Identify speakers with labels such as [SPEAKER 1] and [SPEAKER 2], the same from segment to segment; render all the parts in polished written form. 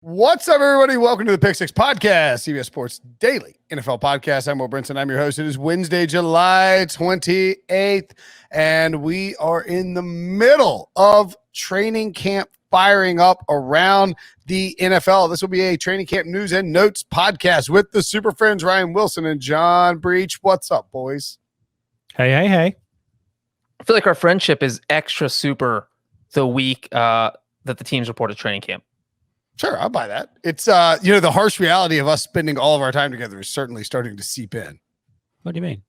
[SPEAKER 1] What's up, everybody? Welcome to the Pick Six podcast, CBS Sports Daily NFL podcast. I'm Brinson. I'm your host. It is Wednesday, July 28th, and we are in the middle of training camp firing up around the NFL. This will be a training camp news and notes podcast with the super friends Ryan Wilson and John Breech. What's up, boys?
[SPEAKER 2] Hey.
[SPEAKER 3] I feel like our friendship is extra super the week that the teams reported training camp.
[SPEAKER 1] Sure, I'll buy that. It's the harsh reality of us spending all of our time together is certainly starting to seep in.
[SPEAKER 2] What do you mean?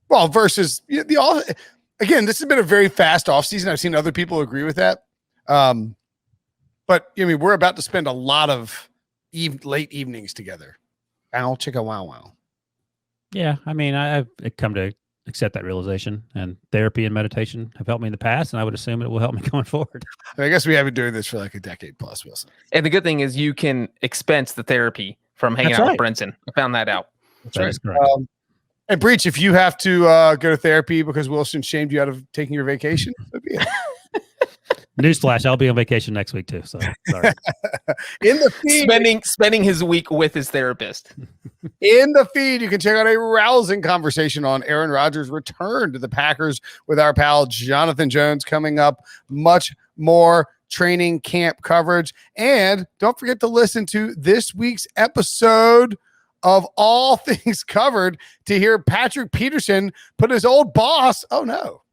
[SPEAKER 1] Well, versus again, this has been a very fast offseason. I've seen other people agree with that. But we're about to spend a lot of late evenings together. Ow, chicka, wow, wow.
[SPEAKER 2] Yeah, I've come to accept that realization, and therapy and meditation have helped me in the past, and I would assume it will help me going forward.
[SPEAKER 1] I guess we have been doing this for like a decade plus, Wilson.
[SPEAKER 3] And the good thing is you can expense the therapy from hanging out with Brinson. I found that out.
[SPEAKER 2] That's correct.
[SPEAKER 1] And Breech, if you have to go to therapy because Wilson shamed you out of taking your vacation, that'd be it.
[SPEAKER 2] Newsflash, I'll be on vacation next week too. So sorry.
[SPEAKER 1] In the feed,
[SPEAKER 3] spending his week with his therapist.
[SPEAKER 1] In the feed, you can check out a rousing conversation on Aaron Rodgers' return to the Packers with our pal Jonathan Jones coming up. Much more training camp coverage. And don't forget to listen to this week's episode of All Things Covered to hear Patrick Peterson put his old boss, oh no,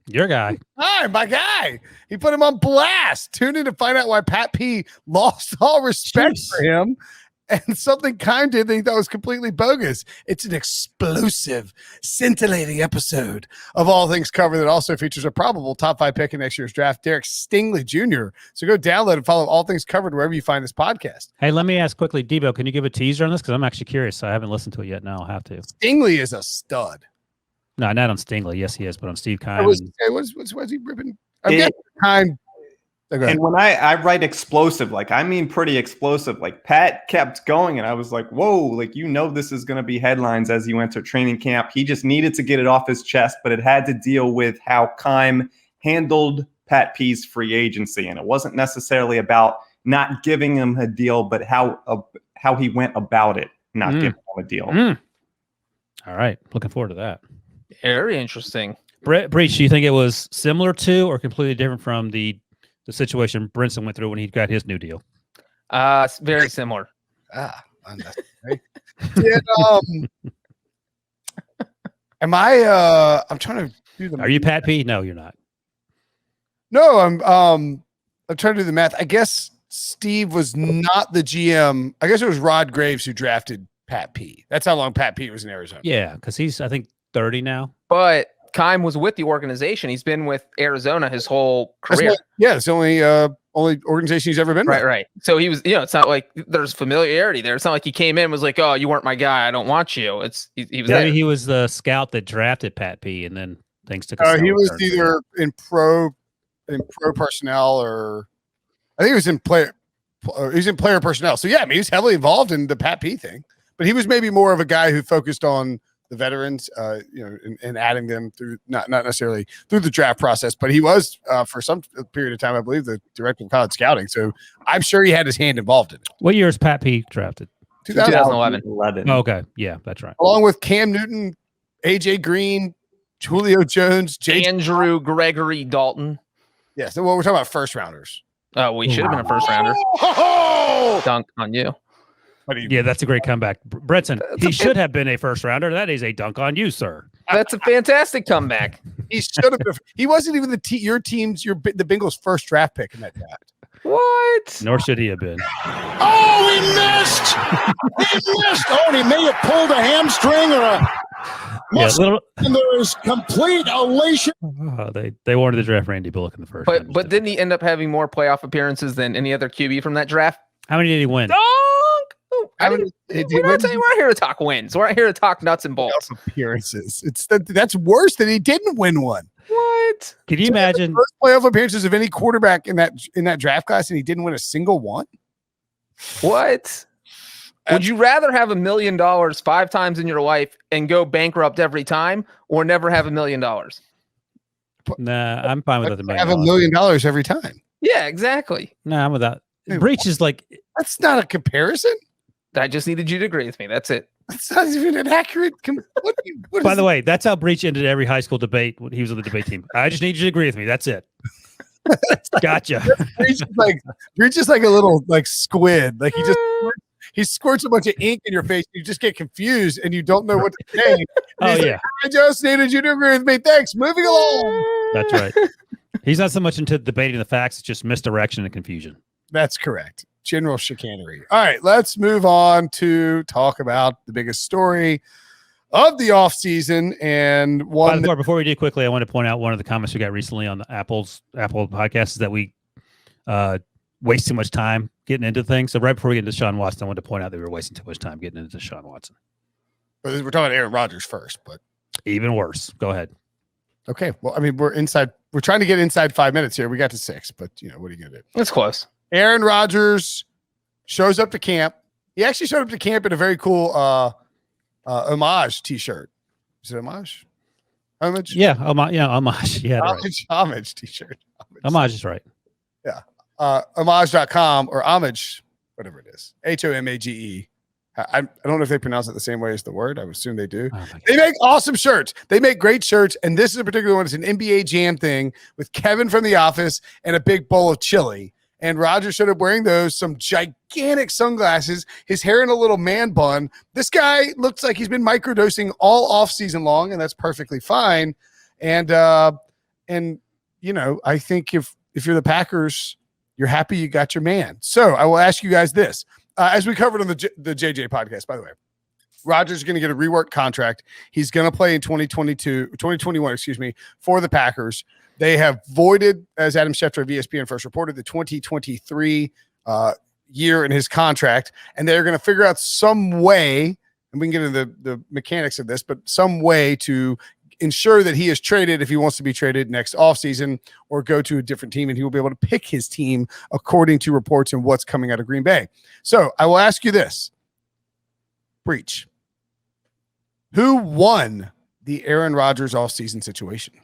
[SPEAKER 2] your guy.
[SPEAKER 1] Hi, my guy. He put him on blast. Tune in to find out why Pat P lost all respect for him and something Kime did that he thought was completely bogus. It's an explosive, scintillating episode of All Things Covered that also features a probable top 5 pick in next year's draft, Derek Stingley Jr. So go download and follow All Things Covered wherever you find this podcast.
[SPEAKER 2] Hey, let me ask quickly, Debo, can you give a teaser on this? Because I'm actually curious. I haven't listened to it yet. Now I'll have to.
[SPEAKER 1] Stingley is a stud.
[SPEAKER 2] No, not on Stingley. Yes, he is, but on Steve Kime.
[SPEAKER 1] What's he ripping? I'm getting Kime.
[SPEAKER 4] And when I write explosive, I mean pretty explosive. Pat kept going, and I was like, whoa, this is going to be headlines as you enter training camp. He just needed to get it off his chest, but it had to deal with how Kime handled Pat P's free agency. And it wasn't necessarily about not giving him a deal, but how he went about it, not giving him a deal.
[SPEAKER 2] All right. Looking forward to that.
[SPEAKER 3] Very interesting.
[SPEAKER 2] Breech, do you think it was similar to or completely different from the situation Brinson went through when he got his new deal?
[SPEAKER 3] Very similar.
[SPEAKER 1] Unnecessary. Am I I'm trying to do the
[SPEAKER 2] Are you Pat P? No, you're not.
[SPEAKER 1] No, I'm trying to do the math. I guess Steve was not the GM. I guess it was Rod Graves who drafted Pat P. That's how long Pat P was in Arizona.
[SPEAKER 2] Yeah, because he's, I think, 30 now.
[SPEAKER 3] But Kime was with the organization. He's been with Arizona his whole career.
[SPEAKER 1] It's the only organization he's ever been with.
[SPEAKER 3] Right. So he was, it's not like there's familiarity there. It's not like he came in and was like, oh, you weren't my guy, I don't want you. He was
[SPEAKER 2] Maybe he was the scout that drafted Pat P, and then things took a
[SPEAKER 1] he was either in pro personnel, or I think he was in player personnel. So yeah, he was heavily involved in the Pat P thing, but he was maybe more of a guy who focused on the veterans, and adding them through not necessarily through the draft process, but he was for some period of time, I believe, the director of college scouting. So I'm sure he had his hand involved in it.
[SPEAKER 2] What year is Pat P drafted?
[SPEAKER 3] 2011.
[SPEAKER 2] Oh, okay, yeah, that's right.
[SPEAKER 1] Along with Cam Newton, AJ Green, Julio Jones,
[SPEAKER 3] Andrew Gregory Dalton.
[SPEAKER 1] Yes, well, we're talking about first rounders.
[SPEAKER 3] Oh, we should have been a first rounder. Dunk on you.
[SPEAKER 2] Yeah, that's a great comeback. Brinson, he should have been a first rounder. That is a dunk on you, sir.
[SPEAKER 3] That's a fantastic comeback.
[SPEAKER 1] He should have been. He wasn't even the Bengals' first draft pick in that draft.
[SPEAKER 3] What?
[SPEAKER 2] Nor should he have been.
[SPEAKER 5] Oh, he missed! He missed! Oh, and he may have pulled a hamstring or a muscle, and there is complete elation.
[SPEAKER 2] They wanted to draft Randy Bullock in the first.
[SPEAKER 3] But didn't he end up having more playoff appearances than any other QB from that draft?
[SPEAKER 2] How many did he win?
[SPEAKER 3] We're not here to talk wins. We're not here to talk nuts and bolts.
[SPEAKER 1] Appearances. That's worse than he didn't win one.
[SPEAKER 3] What?
[SPEAKER 2] Can you imagine
[SPEAKER 1] first playoff appearances of any quarterback in that draft class, and he didn't win a single one?
[SPEAKER 3] What? Would you rather have $1 million 5 times in your life and go bankrupt every time, or never have $1 million?
[SPEAKER 2] Nah, I'm fine with that.
[SPEAKER 1] Have $1 million every time.
[SPEAKER 3] Yeah, exactly.
[SPEAKER 2] Nah, I'm with that. Breech is like,
[SPEAKER 1] That's not a comparison.
[SPEAKER 3] I just needed you to agree with me. That's it.
[SPEAKER 1] That's not even an accurate.
[SPEAKER 2] by the way, that's how Breech ended every high school debate when he was on the debate team. I just need you to agree with me. That's it. Gotcha.
[SPEAKER 1] Breech is like a little like squid. Like he squirts a bunch of ink in your face. You just get confused and you don't know what to say.
[SPEAKER 2] Oh yeah.
[SPEAKER 1] Like, I just needed you to agree with me. Thanks. Moving along.
[SPEAKER 2] That's right. He's not so much into debating the facts; it's just misdirection and confusion.
[SPEAKER 1] That's correct. General chicanery. All right, let's move on to talk about the biggest story of the offseason. And one
[SPEAKER 2] before we do quickly, I want to point out one of the comments we got recently on the Apple podcast is that we waste too much time getting into things. So right before we get into Deshaun Watson, I wanted to point out that we were wasting too much time getting into Deshaun Watson.
[SPEAKER 1] We're talking about Aaron Rodgers first, but
[SPEAKER 2] even worse. Go ahead.
[SPEAKER 1] Okay. Well, I mean, we're trying to get inside 5 minutes here. We got to 6, but what are you going to do?
[SPEAKER 3] It's close.
[SPEAKER 1] Aaron Rodgers shows up to camp. He actually showed up to camp in a very cool homage t-shirt. Is it homage? Homage?
[SPEAKER 2] Yeah, homage. Yeah,
[SPEAKER 1] homage t-shirt.
[SPEAKER 2] Homage is right.
[SPEAKER 1] Yeah. Homage.com or homage, whatever it is. HOMAGE. I don't know if they pronounce it the same way as the word. I would assume they do. Oh, they make awesome shirts. They make great shirts. And this is a particular one. It's an NBA Jam thing with Kevin from The Office and a big bowl of chili. And Rodgers showed up wearing those, some gigantic sunglasses, his hair in a little man bun. This guy looks like he's been microdosing all off season long, and that's perfectly fine. And I think if you're the Packers, you're happy you got your man. So I will ask you guys this. As we covered on the JJ podcast, by the way, Rodgers is going to get a reworked contract. He's going to play in 2021, for the Packers. They have voided, as Adam Schefter of ESPN first reported, the 2023 year in his contract, and they're going to figure out some way, and we can get into the mechanics of this, but some way to ensure that he is traded if he wants to be traded next offseason or go to a different team, and he will be able to pick his team according to reports and what's coming out of Green Bay. So I will ask you this. Breech. Who won the Aaron Rodgers offseason situation?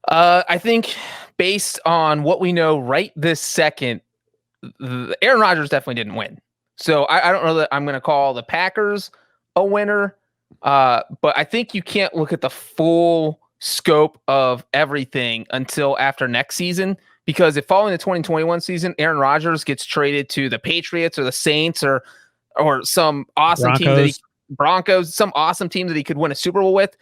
[SPEAKER 3] I think based on what we know right this second, Aaron Rodgers definitely didn't win. So I don't know that I'm going to call the Packers a winner. But I think you can't look at the full scope of everything until after next season, because if following the 2021 season, Aaron Rodgers gets traded to the Patriots or the Saints or some awesome Broncos, some awesome team that he could win a Super Bowl with,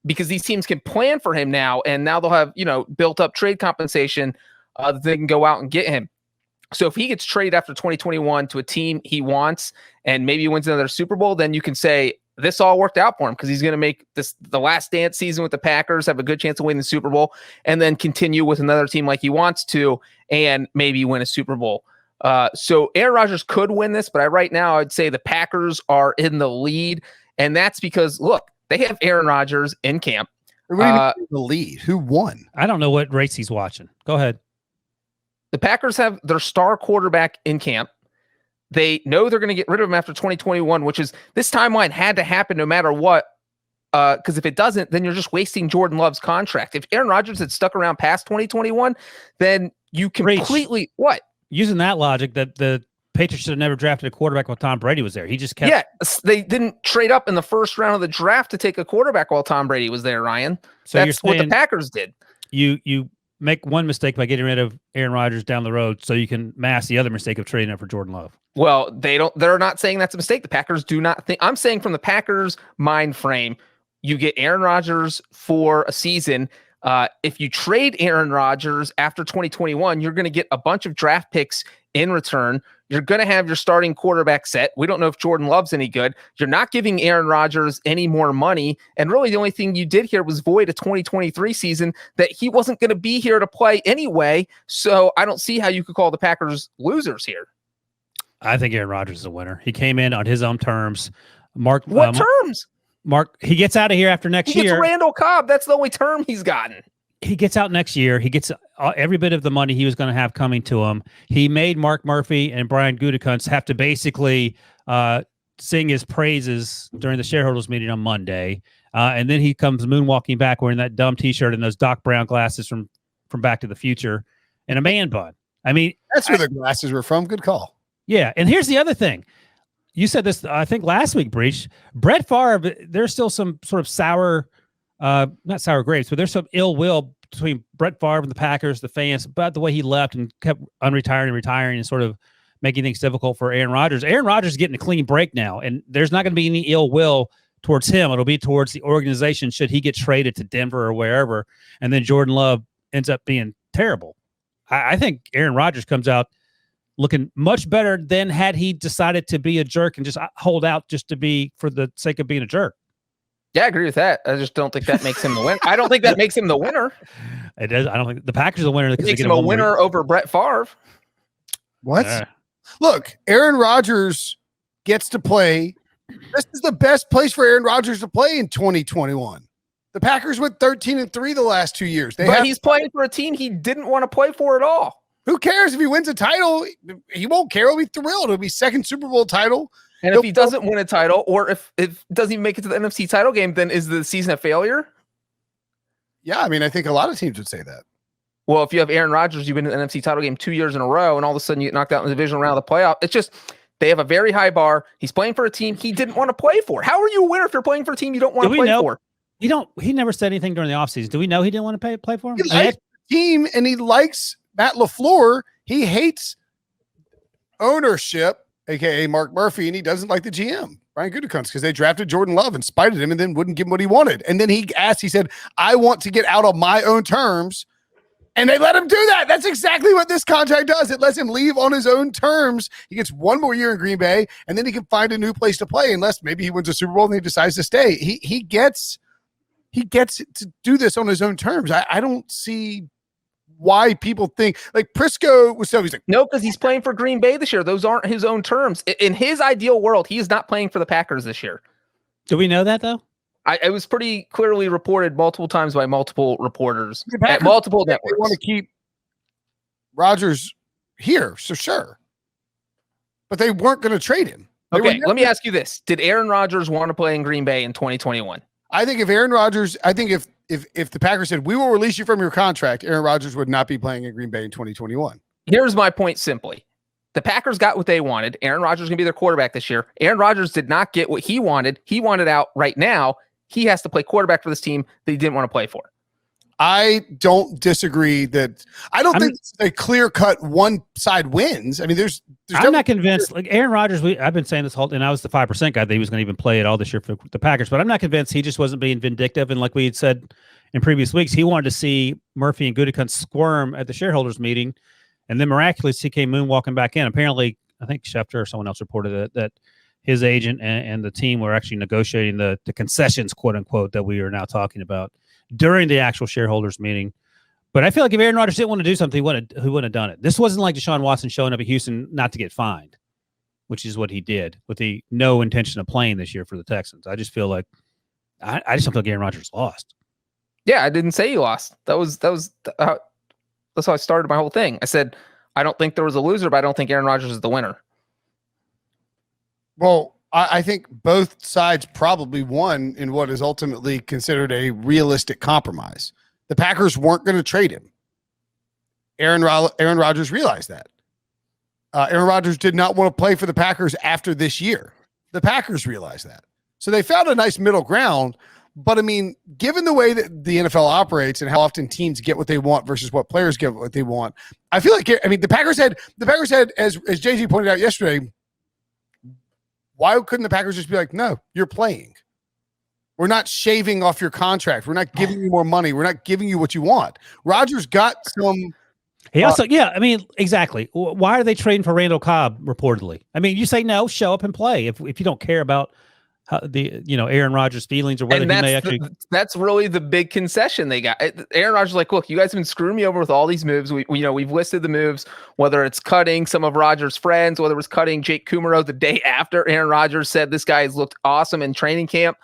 [SPEAKER 3] because these teams can plan for him now, and now they'll have, built up trade compensation that they can go out and get him. So if he gets traded after 2021 to a team he wants and maybe wins another Super Bowl, then you can say this all worked out for him, because he's going to make the last dance season with the Packers, have a good chance of winning the Super Bowl, and then continue with another team like he wants to and maybe win a Super Bowl. So Aaron Rodgers could win this, but right now I'd say the Packers are in the lead, and that's because, look, they have Aaron Rodgers in camp.
[SPEAKER 1] What do you mean the lead? Who won?
[SPEAKER 2] I don't know what race he's watching. Go ahead.
[SPEAKER 3] The Packers have their star quarterback in camp. They know they're going to get rid of him after 2021, which is, this timeline had to happen no matter what. Because if it doesn't, then you're just wasting Jordan Love's contract. If Aaron Rodgers had stuck around past 2021, then you completely what?
[SPEAKER 2] Using that logic, that the Patriots should have never drafted a quarterback while Tom Brady was there. He just kept.
[SPEAKER 3] Yeah, they didn't trade up in the first round of the draft to take a quarterback while Tom Brady was there, Ryan. So that's what the Packers did.
[SPEAKER 2] You make one mistake by getting rid of Aaron Rodgers down the road, so you can mask the other mistake of trading up for Jordan Love.
[SPEAKER 3] Well, they're not saying that's a mistake. The Packers do not think. I'm saying from the Packers mind frame, you get Aaron Rodgers for a season. If you trade Aaron Rodgers after 2021, you're going to get a bunch of draft picks in return. You're going to have your starting quarterback set. We don't know if Jordan Love's any good. You're not giving Aaron Rodgers any more money. And really the only thing you did here was void a 2023 season that he wasn't going to be here to play anyway. So I don't see how you could call the Packers losers here.
[SPEAKER 2] I think Aaron Rodgers is a winner. He came in on his own terms.
[SPEAKER 3] What terms?
[SPEAKER 2] Mark, he gets out of here after next year.
[SPEAKER 3] He gets Randall Cobb. That's the only term he's gotten.
[SPEAKER 2] He gets out next year. He gets every bit of the money he was going to have coming to him. He made Mark Murphy and Brian Gutekunst have to basically sing his praises during the shareholders meeting on Monday. And then he comes moonwalking back wearing that dumb T-shirt and those Doc Brown glasses from Back to the Future and a man bun. I mean,
[SPEAKER 1] that's where the glasses were from. Good call.
[SPEAKER 2] Yeah, and here's the other thing. You said this, I think, last week, Breech. Brett Favre, there's still some sort of sour, not sour grapes, but there's some ill will between Brett Favre and the Packers, the fans, about the way he left and kept unretiring and retiring and sort of making things difficult for Aaron Rodgers. Aaron Rodgers is getting a clean break now, and there's not going to be any ill will towards him. It'll be towards the organization should he get traded to Denver or wherever, and then Jordan Love ends up being terrible. I think Aaron Rodgers comes out looking much better than had he decided to be a jerk and just hold out just to be for the sake of being a jerk.
[SPEAKER 3] Yeah, I agree with that. I just don't think that makes him the winner. I don't think that makes him the winner.
[SPEAKER 2] It does. I don't think the Packers are the winner.
[SPEAKER 3] It makes him a winner over Brett Favre.
[SPEAKER 1] What? Look, Aaron Rodgers gets to play. This is the best place for Aaron Rodgers to play in 2021. The Packers went 13-3 the last 2 years.
[SPEAKER 3] He's playing for a team he didn't want to play for at all.
[SPEAKER 1] Who cares if he wins a title? He won't care. He'll be thrilled. It'll be second Super Bowl title.
[SPEAKER 3] And if he doesn't win a title, or if doesn't even make it to the NFC title game, then is the season a failure?
[SPEAKER 1] Yeah, I mean, I think a lot of teams would say that.
[SPEAKER 3] Well, if you have Aaron Rodgers, you've been in the NFC title game 2 years in a row, and all of a sudden you get knocked out in the divisional round of the playoff. It's just they have a very high bar. He's playing for a team he didn't want to play for. How are you a winner if you're playing for a team you don't want to play for?
[SPEAKER 2] He never said anything during the offseason. Do we know he didn't want to play for him?
[SPEAKER 1] He likes the team, and he likes Matt LaFleur. He hates ownership, aka Mark Murphy, and he doesn't like the GM, Brian Gutekunst, because they drafted Jordan Love and spited him and then wouldn't give him what he wanted. And then he said, I want to get out on my own terms. And they let him do that. That's exactly what this contract does. It lets him leave on his own terms. He gets one more year in Green Bay, and then he can find a new place to play unless maybe he wins a Super Bowl and he decides to stay. He gets to do this on his own terms. I don't see why people think like Prisco was so he's like,
[SPEAKER 3] no, because he's playing for Green Bay this year. Those aren't his own terms. In his ideal world, he is not playing for the Packers this year.
[SPEAKER 2] Do we know that though?
[SPEAKER 3] It was pretty clearly reported multiple times by multiple reporters at multiple networks.
[SPEAKER 1] They want to keep Rodgers here, so sure. But they weren't going to trade him.
[SPEAKER 3] Okay, let me ask you this. Did Aaron Rodgers want to play in Green Bay in 2021?
[SPEAKER 1] I think if Aaron Rodgers, if the Packers said, we will release you from your contract, Aaron Rodgers would not be playing in Green Bay in 2021.
[SPEAKER 3] Here's my point simply. The Packers got what they wanted. Aaron Rodgers is going to be their quarterback this year. Aaron Rodgers did not get what he wanted. He wanted out right now. He has to play quarterback for this team that he didn't want to play for.
[SPEAKER 1] I don't disagree that I don't think it's a clear-cut one side wins. I mean, there's
[SPEAKER 2] I'm not convinced. Like Aaron Rodgers, I've been saying this whole, and I was the 5% guy that he was going to even play at all this year for the Packers, but I'm not convinced he just wasn't being vindictive. And like we had said in previous weeks, he wanted to see Murphy and Gutekunst squirm at the shareholders meeting, and then miraculously he came moonwalking back in. Apparently, I think Schefter or someone else reported that his agent and the team were actually negotiating the concessions, quote unquote, that we are now talking about during the actual shareholders meeting. But I feel like if Aaron Rodgers didn't want to do something, he wouldn't have done it. This wasn't like Deshaun Watson showing up at Houston not to get fined, which is what he did with the no intention of playing this year for the Texans. I just feel like I just don't feel like Aaron Rodgers lost.
[SPEAKER 3] Yeah, I didn't say he lost. That's how I started my whole thing. I said I don't think there was a loser, but I don't think Aaron Rodgers is the winner.
[SPEAKER 1] Well, I think both sides probably won in what is ultimately considered a realistic compromise. The Packers weren't going to trade him. Aaron Rodgers realized that. Aaron Rodgers did not want to play for the Packers after this year. The Packers realized that. So they found a nice middle ground. But, I mean, given the way that the NFL operates and how often teams get what they want versus what players get what they want, I feel like, I mean, the Packers had, as JG pointed out yesterday, why couldn't the Packers just be like, no, you're playing. We're not shaving off your contract. We're not giving you more money. We're not giving you what you want. Rodgers got some.
[SPEAKER 2] He also, I mean, exactly. Why are they trading for Randall Cobb reportedly? I mean, you say no, show up and play if you don't care about Aaron Rodgers' feelings or whether he may actually.
[SPEAKER 3] That's really the big concession they got. Aaron Rodgers is like, look, you guys have been screwing me over with all these moves. We've listed the moves, whether it's cutting some of Rodgers' friends, whether it was cutting Jake Kumaro the day after Aaron Rodgers said this guy has looked awesome in training camp.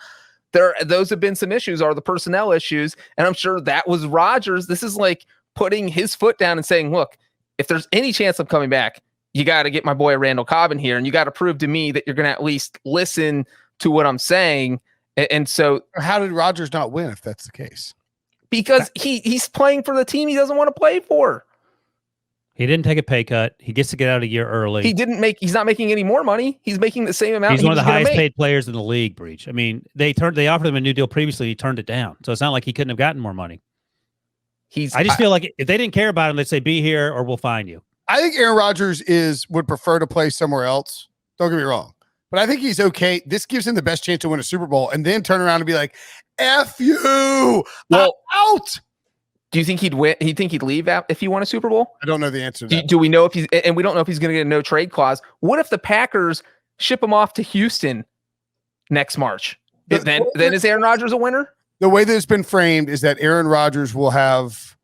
[SPEAKER 3] Those have been some issues, are the personnel issues, and I'm sure that was Rodgers. This is like putting his foot down and saying, look, if there's any chance I'm coming back, you got to get my boy Randall Cobb in here, and you got to prove to me that you're going to at least listen to what I'm saying. And so
[SPEAKER 1] how did Rodgers not win if that's the case?
[SPEAKER 3] Because he's playing for the team he doesn't want to play for.
[SPEAKER 2] He didn't take a pay cut. He gets to get out a year early.
[SPEAKER 3] He's not making any more money. He's making the same amount.
[SPEAKER 2] He's one of the highest paid players in the league, Breech. I mean, they offered him a new deal previously. He turned it down. So it's not like he couldn't have gotten more money. I just feel like if they didn't care about him, they'd say, be here or we'll find you.
[SPEAKER 1] I think Aaron Rodgers would prefer to play somewhere else. Don't get me wrong. But I think he's okay. This gives him the best chance to win a Super Bowl and then turn around and be like, F you. Well, I'm out.
[SPEAKER 3] Do you think he'd win? He'd think he'd leave out if he won a Super Bowl?
[SPEAKER 1] I don't know the answer to that.
[SPEAKER 3] Do we know if he's, and we don't know if he's going to get a no trade clause. What if the Packers ship him off to Houston next March? Then is Aaron Rodgers a winner?
[SPEAKER 1] The way that it's been framed is that Aaron Rodgers will have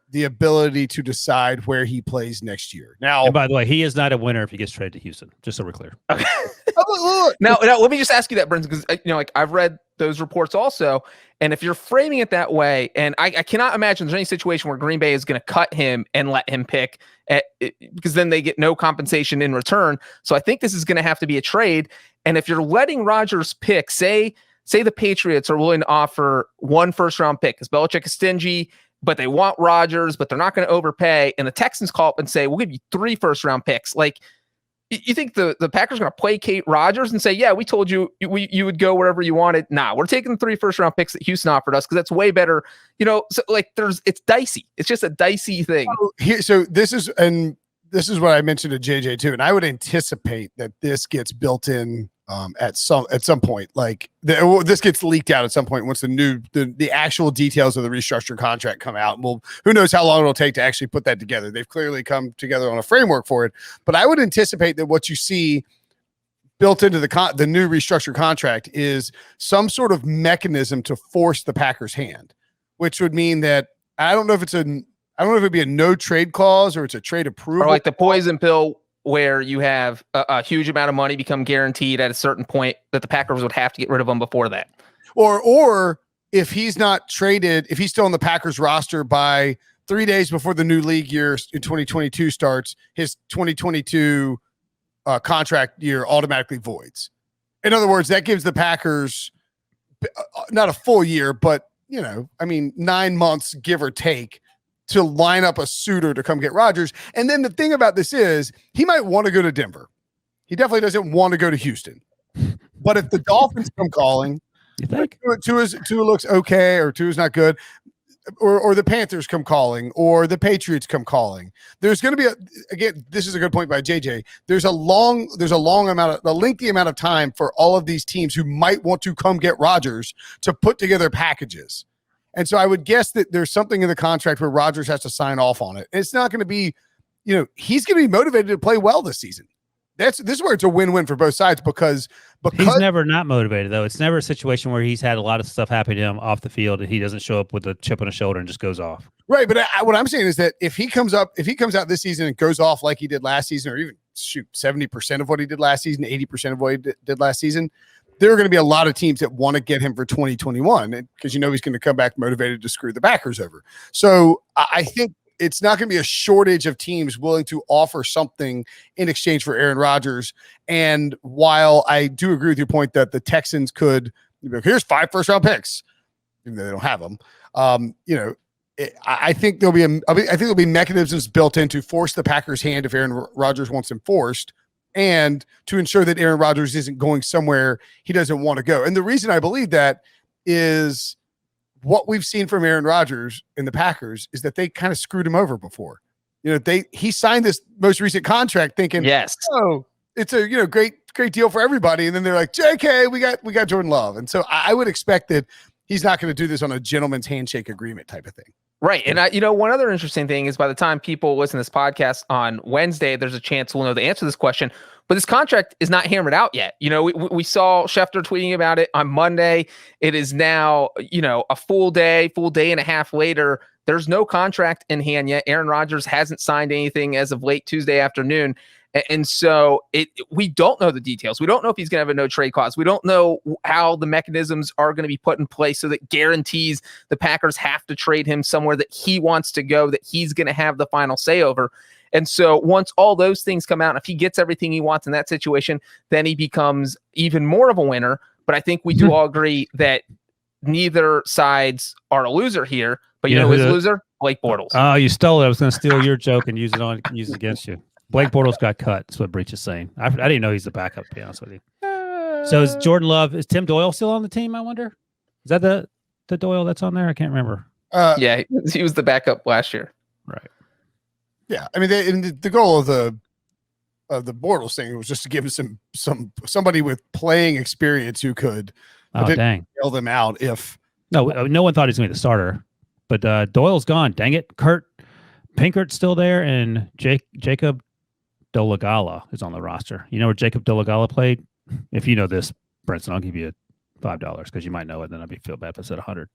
[SPEAKER 1] the ability to decide where he plays next year. Now,
[SPEAKER 2] and by the way, he is not a winner if he gets traded to Houston, just so we're clear.
[SPEAKER 3] Okay. now, let me just ask you that, Brinson, because like I've read those reports also, and if you're framing it that way, and I cannot imagine there's any situation where Green Bay is going to cut him and let him pick, because then they get no compensation in return. So I think this is going to have to be a trade. And if you're letting Rodgers pick, say the Patriots are willing to offer 1 first-round pick, because Belichick is stingy, but they want Rodgers, but they're not going to overpay. And the Texans call up and say, we'll give you 3 first-round picks. Like, you think the Packers are going to placate Rodgers and say, yeah, we told you you would go wherever you wanted. Nah, we're taking the 3 first-round picks that Houston offered us because that's way better. So like it's dicey. It's just a dicey thing.
[SPEAKER 1] So this is what I mentioned to JJ too. And I would anticipate that this gets built in at some point, like this gets leaked out at some point once the actual details of the restructured contract come out. Well, who knows how long it'll take to actually put that together. They've clearly come together on a framework for it, but I would anticipate that what you see built into the new restructured contract is some sort of mechanism to force the Packers' hand, which would mean that I don't know if it'd be a no trade clause or it's a trade approval,
[SPEAKER 3] or like the poison pill, where you have a huge amount of money become guaranteed at a certain point that the Packers would have to get rid of him before that.
[SPEAKER 1] Or if he's not traded, if he's still on the Packers roster by 3 days before the new league year in 2022 starts, his 2022 contract year automatically voids. In other words, that gives the Packers not a full year, but 9 months, give or take, to line up a suitor to come get Rodgers. And then the thing about this is he might want to go to Denver. He definitely doesn't want to go to Houston. But if the Dolphins come calling,
[SPEAKER 2] you think
[SPEAKER 1] Tua looks okay or Tua's not good, or the Panthers come calling or the Patriots come calling, there's going to be again, this is a good point by JJ. There's a lengthy amount of time for all of these teams who might want to come get Rodgers to put together packages. And so I would guess that there's something in the contract where Rodgers has to sign off on it. It's not going to be, he's going to be motivated to play well this season. This is where it's a win-win for both sides because
[SPEAKER 2] he's never not motivated though. It's never a situation where he's had a lot of stuff happen to him off the field and he doesn't show up with a chip on his shoulder and just goes off.
[SPEAKER 1] Right, but what I'm saying is that if he comes out this season and goes off like he did last season, or even 70% of what he did last season, 80% of what he did last season, there are going to be a lot of teams that want to get him for 2021 because he's going to come back motivated to screw the Packers over. So I think it's not going to be a shortage of teams willing to offer something in exchange for Aaron Rodgers. And while I do agree with your point that the Texans could, here's 5 first-round picks, even though they don't have them, I think there'll be mechanisms built in to force the Packers' hand if Aaron Rodgers wants him forced, and to ensure that Aaron Rodgers isn't going somewhere he doesn't want to go. And the reason I believe that is what we've seen from Aaron Rodgers in the Packers is that they kind of screwed him over before. He signed this most recent contract thinking,
[SPEAKER 3] yes,
[SPEAKER 1] oh, it's a great deal for everybody. And then they're like, JK, we got Jordan Love. And so I would expect that he's not going to do this on a gentleman's handshake agreement type of thing.
[SPEAKER 3] Right. And one other interesting thing is by the time people listen to this podcast on Wednesday, there's a chance we'll know the answer to this question. But this contract is not hammered out yet. We saw Schefter tweeting about it on Monday. It is now, a full day and a half later. There's no contract in hand yet. Aaron Rodgers hasn't signed anything as of late Tuesday afternoon. And so we don't know the details. We don't know if he's going to have a no trade clause. We don't know how the mechanisms are going to be put in place so that guarantees the Packers have to trade him somewhere that he wants to go, that he's going to have the final say over. And so once all those things come out, if he gets everything he wants in that situation, then he becomes even more of a winner. But I think we do all agree that neither sides are a loser here. But who's a loser? Blake Bortles.
[SPEAKER 2] Oh, you stole it. I was going to steal your joke and use it against you. Blake Bortles got cut. That's what Breech is saying. I didn't know he's the backup, to be honest with you. So is Jordan Love, is Tim Doyle still on the team, I wonder? Is that the Doyle that's on there? I can't remember.
[SPEAKER 3] Yeah, he was the backup last year.
[SPEAKER 2] Right.
[SPEAKER 1] Yeah. I mean, the goal of the Bortles thing was just to give him somebody with playing experience who could
[SPEAKER 2] dang.
[SPEAKER 1] bail them out if.
[SPEAKER 2] No one thought he was going to be the starter. But Doyle's gone. Dang it. Kurt Pinkert's still there, and Jacob Dolagala is on the roster. You know where Jacob Dolagala played? If you know this, Brinson, I'll give you $5 because you might know it. Then I'd feel bad if I said 100.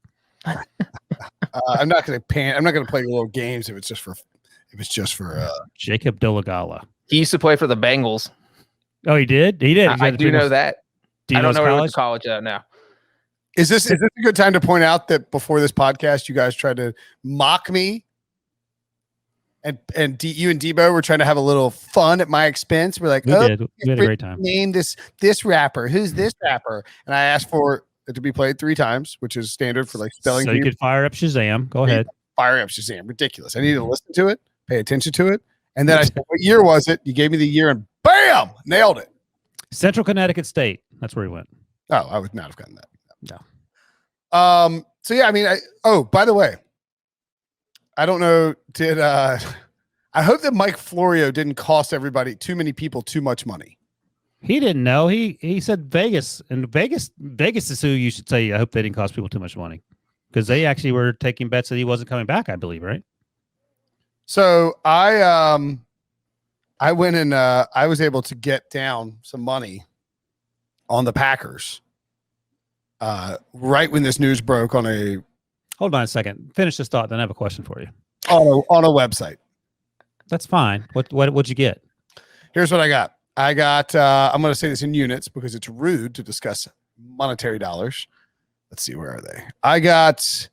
[SPEAKER 1] I'm not going to play little games if it's just for
[SPEAKER 2] Jacob Dolagala.
[SPEAKER 3] He used to play for the Bengals.
[SPEAKER 2] Oh, he did. He did.
[SPEAKER 3] I do know that. I don't know where he went to college now.
[SPEAKER 1] Is this a good time to point out that before this podcast, you guys tried to mock me? And you and Debo were trying to have a little fun at my expense. We're like,
[SPEAKER 2] we had a great time.
[SPEAKER 1] Name this rapper. Who's this rapper? And I asked for it to be played 3 times, which is standard for like spelling.
[SPEAKER 2] So you could fire up Shazam. Go ahead.
[SPEAKER 1] Fire up Shazam. Ridiculous. I needed to listen to it, pay attention to it. And then I said, what year was it? You gave me the year and bam, nailed it.
[SPEAKER 2] Central Connecticut State. That's where he went.
[SPEAKER 1] Oh, I would not have gotten that.
[SPEAKER 2] No.
[SPEAKER 1] So yeah, I mean, by the way, I don't know. I hope that Mike Florio didn't cost everybody, too many people, too much money.
[SPEAKER 2] He didn't know. He said Vegas, and Vegas is who you should say. I hope they didn't cost people too much money because they actually were taking bets that he wasn't coming back. I believe, right?
[SPEAKER 1] So I went and I was able to get down some money on the Packers right when this news broke on a.
[SPEAKER 2] Hold on a second. Finish this thought, then I have a question for you.
[SPEAKER 1] On a website.
[SPEAKER 2] That's fine. What'd you get?
[SPEAKER 1] Here's what I got. I'm going to say this in units because it's rude to discuss monetary dollars. Let's see, where are they? I got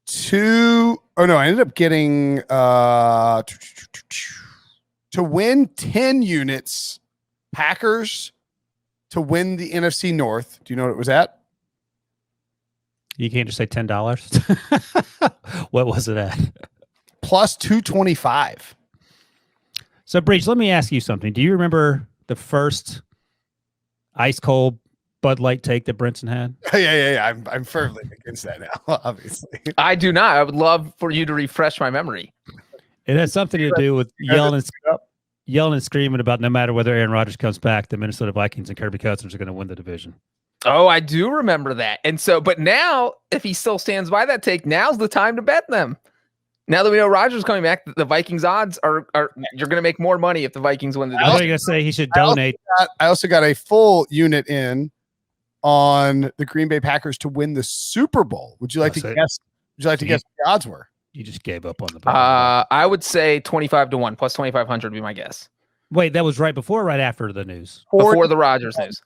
[SPEAKER 1] I ended up getting to win 10 units, Packers to win the NFC North. Do you know what it was at?
[SPEAKER 2] You can't just say $10. What was it at?
[SPEAKER 1] Plus 225.
[SPEAKER 2] So, Breech, let me ask you something. Do you remember the first ice cold Bud Light take that Brinson had?
[SPEAKER 1] Yeah. I'm firmly against that now, obviously.
[SPEAKER 3] I do not. I would love for you to refresh my memory.
[SPEAKER 2] It has something to do with yelling and screaming about no matter whether Aaron Rodgers comes back, the Minnesota Vikings and Kirby Cousins are going to win the division.
[SPEAKER 3] Oh, I do remember that. And so, but now, if he still stands by that take, now's the time to bet them. Now that we know Rodgers is coming back, the Vikings odds are you're going to make more money if the Vikings win the division.
[SPEAKER 2] I was going to say he should donate.
[SPEAKER 1] I also got a full unit in on the Green Bay Packers to win the Super Bowl. Would you like to guess? Would you like to guess what the odds were?
[SPEAKER 2] You just gave up on the
[SPEAKER 3] bet. I would say 25-1 plus 2,500 would be my guess.
[SPEAKER 2] Wait, that was right before or right after the news?
[SPEAKER 3] Before the Rodgers news.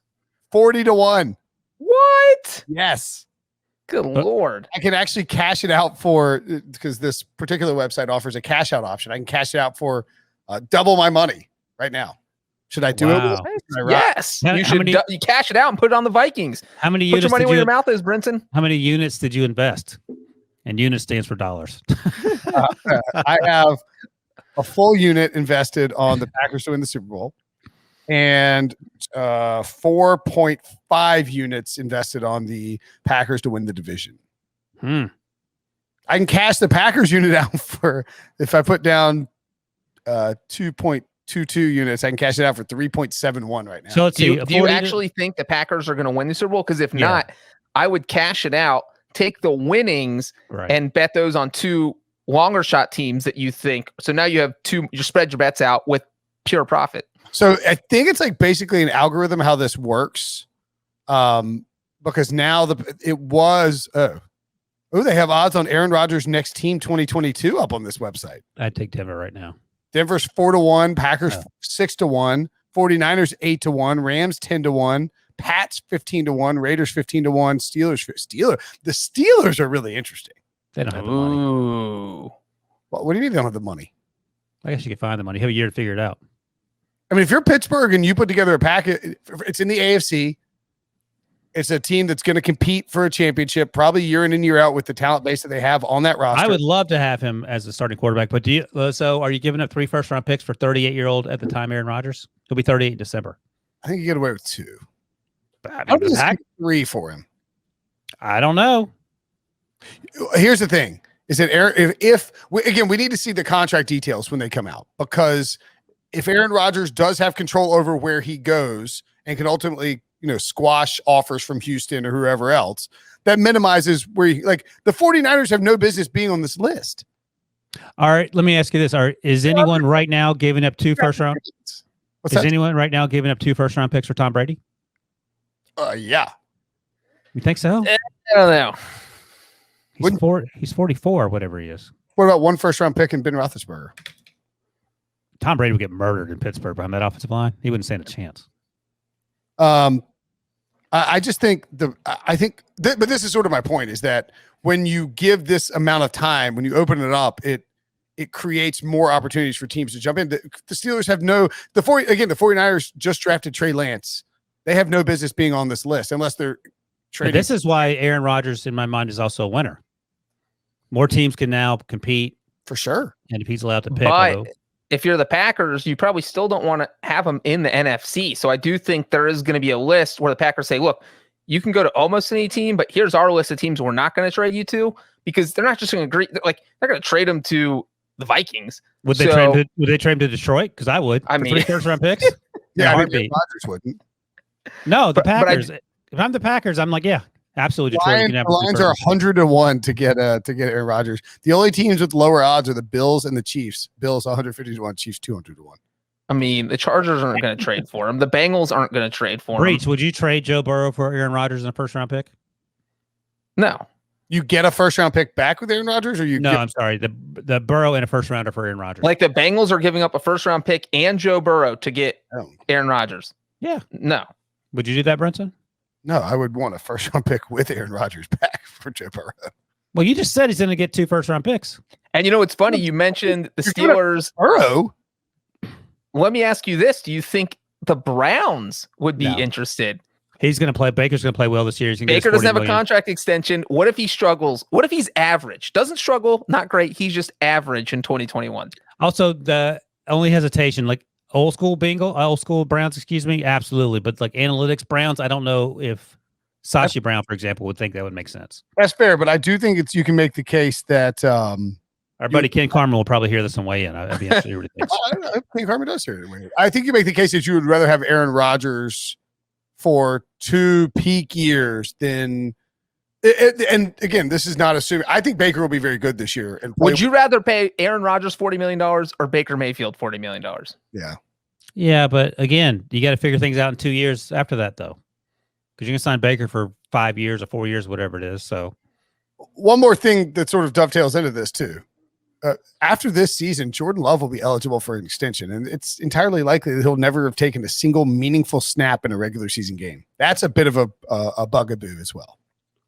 [SPEAKER 1] 40-1.
[SPEAKER 3] What?
[SPEAKER 1] Yes.
[SPEAKER 3] Good Lord.
[SPEAKER 1] I can actually cash it out because this particular website offers a cash out option. I can cash it out for double my money right now. Should I do it?
[SPEAKER 3] Yes. You should you cash it out and put it on the Vikings.
[SPEAKER 2] How many
[SPEAKER 3] units? Put your money where your mouth is, Brinson.
[SPEAKER 2] How many units did you invest? And unit stands for dollars.
[SPEAKER 1] I have a full unit invested on the Packers to win the Super Bowl and 4.5 units invested on the Packers to win the division. I can cash the Packers unit out for, if I put down 2.22 units, I can cash it out for 3.71 right now.
[SPEAKER 3] So let's see. Do you actually think the Packers are going to win the Super Bowl? Because if not, I would cash it out, take the winnings, and bet those on 2 longer shot teams that you think. So now you have 2. You spread your bets out with pure profit.
[SPEAKER 1] So I think it's like basically an algorithm how this works, because now they have odds on Aaron Rodgers' next team 2022 up on this website.
[SPEAKER 2] I'd take Denver right now.
[SPEAKER 1] Denver's 4-1, Packers 6-1, 49ers 8-1, Rams 10-1, Pats 15-1, Raiders 15-1, Steelers. The Steelers are really interesting.
[SPEAKER 2] They don't have the money.
[SPEAKER 3] Ooh.
[SPEAKER 1] Well, what do you mean they don't have the money?
[SPEAKER 2] I guess you could find the money. You have a year to figure it out.
[SPEAKER 1] I mean, if you're Pittsburgh and you put together a packet, it's in the AFC. It's a team that's going to compete for a championship, probably year in and year out with the talent base that they have on that roster.
[SPEAKER 2] I would love to have him as the starting quarterback, but so are you giving up 3 first-round picks for 38-year-old at the time Aaron Rodgers? He'll be 38 in December.
[SPEAKER 1] I think you get away with 2.
[SPEAKER 2] I
[SPEAKER 1] How does 3 for him?
[SPEAKER 2] I don't know.
[SPEAKER 1] Here's the thing: is that Aaron? If we need to see the contract details when they come out, because if Aaron Rodgers does have control over where he goes and can ultimately, squash offers from Houston or whoever else, that minimizes where the 49ers have no business being on this list.
[SPEAKER 2] All right, let me ask you this: is anyone right now giving up 2 first-round? Is anyone right now giving up 2 first-round picks for Tom Brady?
[SPEAKER 1] Yeah.
[SPEAKER 2] You think so?
[SPEAKER 3] I don't know.
[SPEAKER 2] He's 44, whatever he is.
[SPEAKER 1] What about 1 first-round pick and Ben Roethlisberger?
[SPEAKER 2] Tom Brady would get murdered in Pittsburgh behind that offensive line. He wouldn't stand a chance.
[SPEAKER 1] I just think but this is sort of my point, is that when you give this amount of time, when you open it up, it creates more opportunities for teams to jump in. The Steelers have the 49ers just drafted Trey Lance. They have no business being on this list unless they're trading.
[SPEAKER 2] But this is why Aaron Rodgers, in my mind, is also a winner. More teams can now compete.
[SPEAKER 1] For sure.
[SPEAKER 2] And if he's allowed to pick.
[SPEAKER 3] But if you're the Packers, you probably still don't want to have them in the NFC. So I do think there is going to be a list where the Packers say, look, you can go to almost any team, but here's our list of teams we're not going to trade you to, because they're not just going to agree. They're going to trade them to the Vikings.
[SPEAKER 2] Would they trade him to Detroit? Because I would.
[SPEAKER 3] I mean,
[SPEAKER 2] 3 first-round picks?
[SPEAKER 1] Yeah, Rodgers wouldn't.
[SPEAKER 2] No, the Packers. If I'm the Packers, I'm like, yeah, absolutely. Detroit.
[SPEAKER 1] The Lions are 100-1 to get Aaron Rodgers. The only teams with lower odds are the Bills and the Chiefs. Bills 150-1, Chiefs 200-1.
[SPEAKER 3] I mean, the Chargers aren't going to trade for him. The Bengals aren't going to trade for him.
[SPEAKER 2] Breech, would you trade Joe Burrow for Aaron Rodgers in a first-round pick?
[SPEAKER 3] No.
[SPEAKER 1] You get a first-round pick back with Aaron Rodgers, or you?
[SPEAKER 2] No, I'm sorry. The Burrow and a first-rounder for Aaron Rodgers.
[SPEAKER 3] Like the Bengals are giving up a first-round pick and Joe Burrow to get Aaron Rodgers.
[SPEAKER 2] Yeah.
[SPEAKER 3] No.
[SPEAKER 2] Would you do that, Brinson?
[SPEAKER 1] No, I would want a first-round pick with Aaron Rodgers back for Joe Burrow.
[SPEAKER 2] Well, you just said he's going to get 2 first-round picks.
[SPEAKER 3] And it's funny. You mentioned the Steelers.
[SPEAKER 1] Burrow.
[SPEAKER 3] Let me ask you this. Do you think the Browns would be interested?
[SPEAKER 2] He's going to play. Baker's going to play well this year.
[SPEAKER 3] Baker doesn't have a contract extension. What if he struggles? What if he's average? Doesn't struggle, not great. He's just average in 2021.
[SPEAKER 2] Also, the only hesitation, like old school Browns, absolutely. But like analytics Browns, I don't know if Sashi Brown, for example, would think that would make sense.
[SPEAKER 1] That's fair, but I do think you can make the case that
[SPEAKER 2] our buddy Ken Carmen will probably hear this and weigh in. I'd be interested to hear what he thinks.
[SPEAKER 1] I don't know. Ken Carmen does hear it. I think you make the case that you would rather have Aaron Rodgers for 2 peak years than and again, this is not assuming. I think Baker will be very good this year. And
[SPEAKER 3] would you rather pay Aaron Rodgers $40 million or Baker Mayfield $40 million?
[SPEAKER 1] Yeah.
[SPEAKER 2] Yeah, but again, you got to figure things out in 2 years after that, though, because you can sign Baker for 5 years or 4 years, whatever it is. So,
[SPEAKER 1] one more thing that sort of dovetails into this too. After this season, Jordan Love will be eligible for an extension, and it's entirely likely that he'll never have taken a single meaningful snap in a regular season game. That's a bit of a bugaboo as well.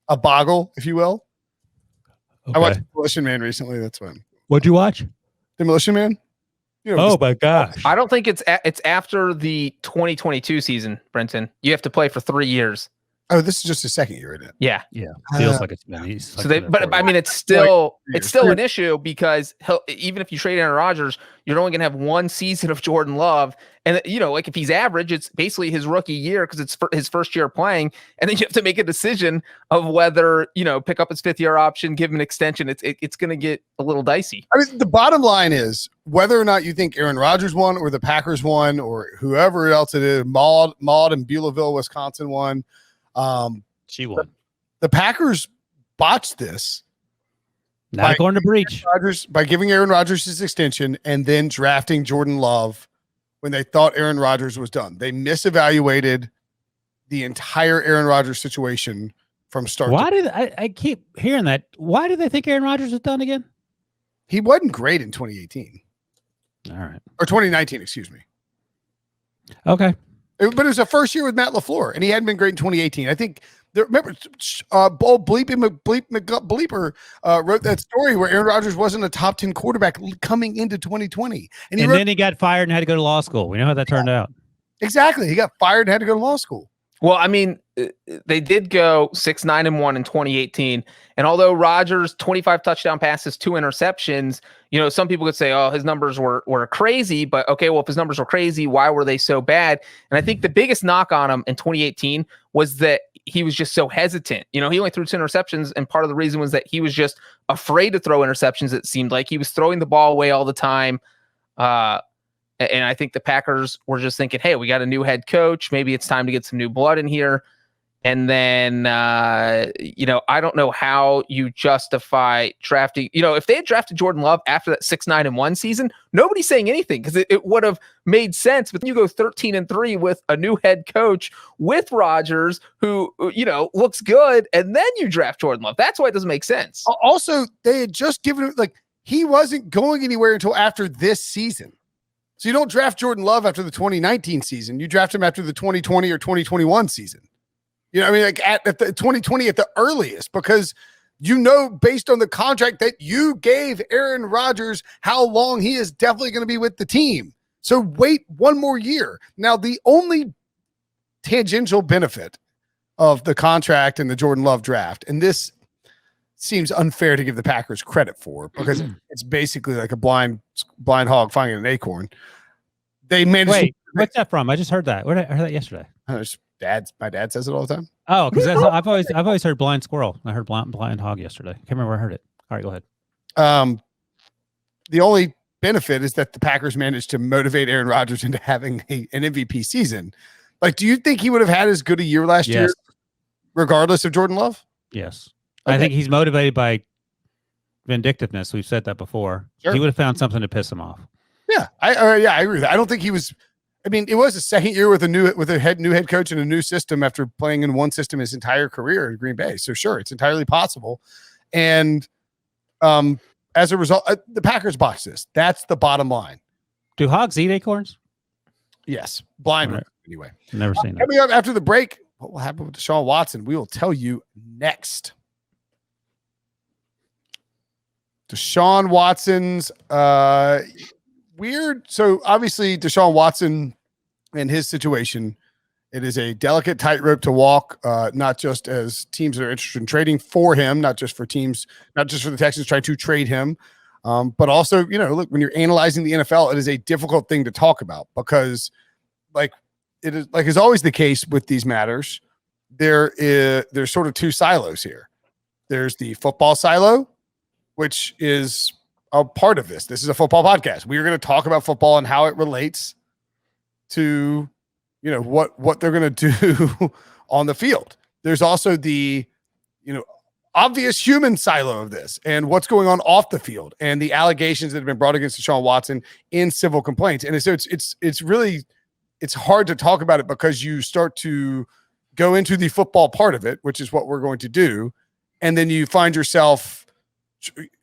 [SPEAKER 1] A boggle, if you will. Okay. I watched Demolition Man recently. That's fun.
[SPEAKER 2] What'd you watch?
[SPEAKER 1] Demolition Man.
[SPEAKER 2] Oh my gosh!
[SPEAKER 3] I don't think it's after the 2022 season, Brinson. You have to play for 3 years.
[SPEAKER 1] Oh, this is just his second year, isn't it?
[SPEAKER 3] Yeah.
[SPEAKER 2] Feels like it's been.
[SPEAKER 3] So but I mean, it's still an issue because even if you trade Aaron Rodgers, you're only going to have 1 season of Jordan Love, and like if he's average, it's basically his rookie year because it's his first year playing, and then you have to make a decision of whether pick up his 5th year option, give him an extension. It's going to get a little dicey.
[SPEAKER 1] I mean, the bottom line is whether or not you think Aaron Rodgers won or the Packers won or whoever else it is, Maud in Beulahville, Wisconsin won.
[SPEAKER 2] She won.
[SPEAKER 1] The Packers botched this.
[SPEAKER 2] Not according to Breech.
[SPEAKER 1] By giving Aaron Rodgers his extension and then drafting Jordan Love when they thought Aaron Rodgers was done. They misevaluated the entire Aaron Rodgers situation from start to finish.
[SPEAKER 2] I keep hearing that? Why do they think Aaron Rodgers is done again?
[SPEAKER 1] He wasn't great in 2018.
[SPEAKER 2] All right.
[SPEAKER 1] Or 2019, excuse me.
[SPEAKER 2] Okay.
[SPEAKER 1] But it was a first year with Matt LaFleur, and he hadn't been great in 2018. I think remember, Bleeper wrote that story where Aaron Rodgers wasn't a top 10 quarterback coming into 2020, and then
[SPEAKER 2] he got fired and had to go to law school. We know how that turned out.
[SPEAKER 1] Exactly, he got fired and had to go to law school.
[SPEAKER 3] Well, I mean, they did go 6-9-1 in 2018. And although Rodgers 25 touchdown passes, 2 interceptions, some people could say, oh, his numbers were crazy, but okay, well, if his numbers were crazy, why were they so bad? And I think the biggest knock on him in 2018 was that he was just so hesitant. He only threw 2 interceptions, and part of the reason was that he was just afraid to throw interceptions. It seemed like he was throwing the ball away all the time. And I think the Packers were just thinking, hey, we got a new head coach. Maybe it's time to get some new blood in here. And then, I don't know how you justify drafting. If they had drafted Jordan Love after that 6-9-1 season, nobody's saying anything because it would have made sense. But then you go 13-3 with a new head coach with Rodgers, who, looks good. And then you draft Jordan Love. That's why it doesn't make sense.
[SPEAKER 1] Also, they had just given him, he wasn't going anywhere until after this season. So you don't draft Jordan Love after the 2019 season. You draft him after the 2020 or 2021 season. At the 2020 at the earliest, because based on the contract that you gave Aaron Rodgers, how long he is definitely going to be with the team. So wait one more year. Now, the only tangential benefit of the contract and the Jordan Love draft, and this seems unfair to give the Packers credit for, because it's basically like a blind hog finding an acorn. They managed.
[SPEAKER 2] Wait, what's that from? I just heard that. I heard that yesterday.
[SPEAKER 1] My dad says it all the time.
[SPEAKER 2] Oh, because I've always heard blind squirrel. I heard blind hog yesterday. Can't remember where I heard it. All right, go ahead.
[SPEAKER 1] The only benefit is that the Packers managed to motivate Aaron Rodgers into having an MVP season. Do you think he would have had as good a year last year, regardless of Jordan Love?
[SPEAKER 2] Yes.
[SPEAKER 1] Okay.
[SPEAKER 2] I think he's motivated by vindictiveness. We've said that before. Sure. He would have found something to piss him off. Yeah,
[SPEAKER 1] I agree with that. I don't think he was. I mean, it was a second year with a new head coach and a new system after playing in one system his entire career in Green Bay. So sure, it's entirely possible. And as a result, the Packers botched this. That's the bottom line.
[SPEAKER 2] Do hogs eat acorns?
[SPEAKER 1] Yes, blind
[SPEAKER 2] right.
[SPEAKER 1] Anyway.
[SPEAKER 2] Never seen that.
[SPEAKER 1] Coming up after the break, what will happen with Deshaun Watson? We will tell you next. Deshaun Watson's weird. So obviously Deshaun Watson and his situation, it is a delicate tightrope to walk, not just as teams that are interested in trading for him, not just for the Texans trying to trade him, but also, look, when you're analyzing the NFL, it is a difficult thing to talk about because is always the case with these matters. There's sort of 2 silos here. There's the football silo, which is a part of this. This is a football podcast. We are going to talk about football and how it relates to, what they're going to do on the field. There's also the, obvious human silo of this and what's going on off the field and the allegations that have been brought against Deshaun Watson in civil complaints. And so it's hard to talk about it because you start to go into the football part of it, which is what we're going to do. And then you find yourself,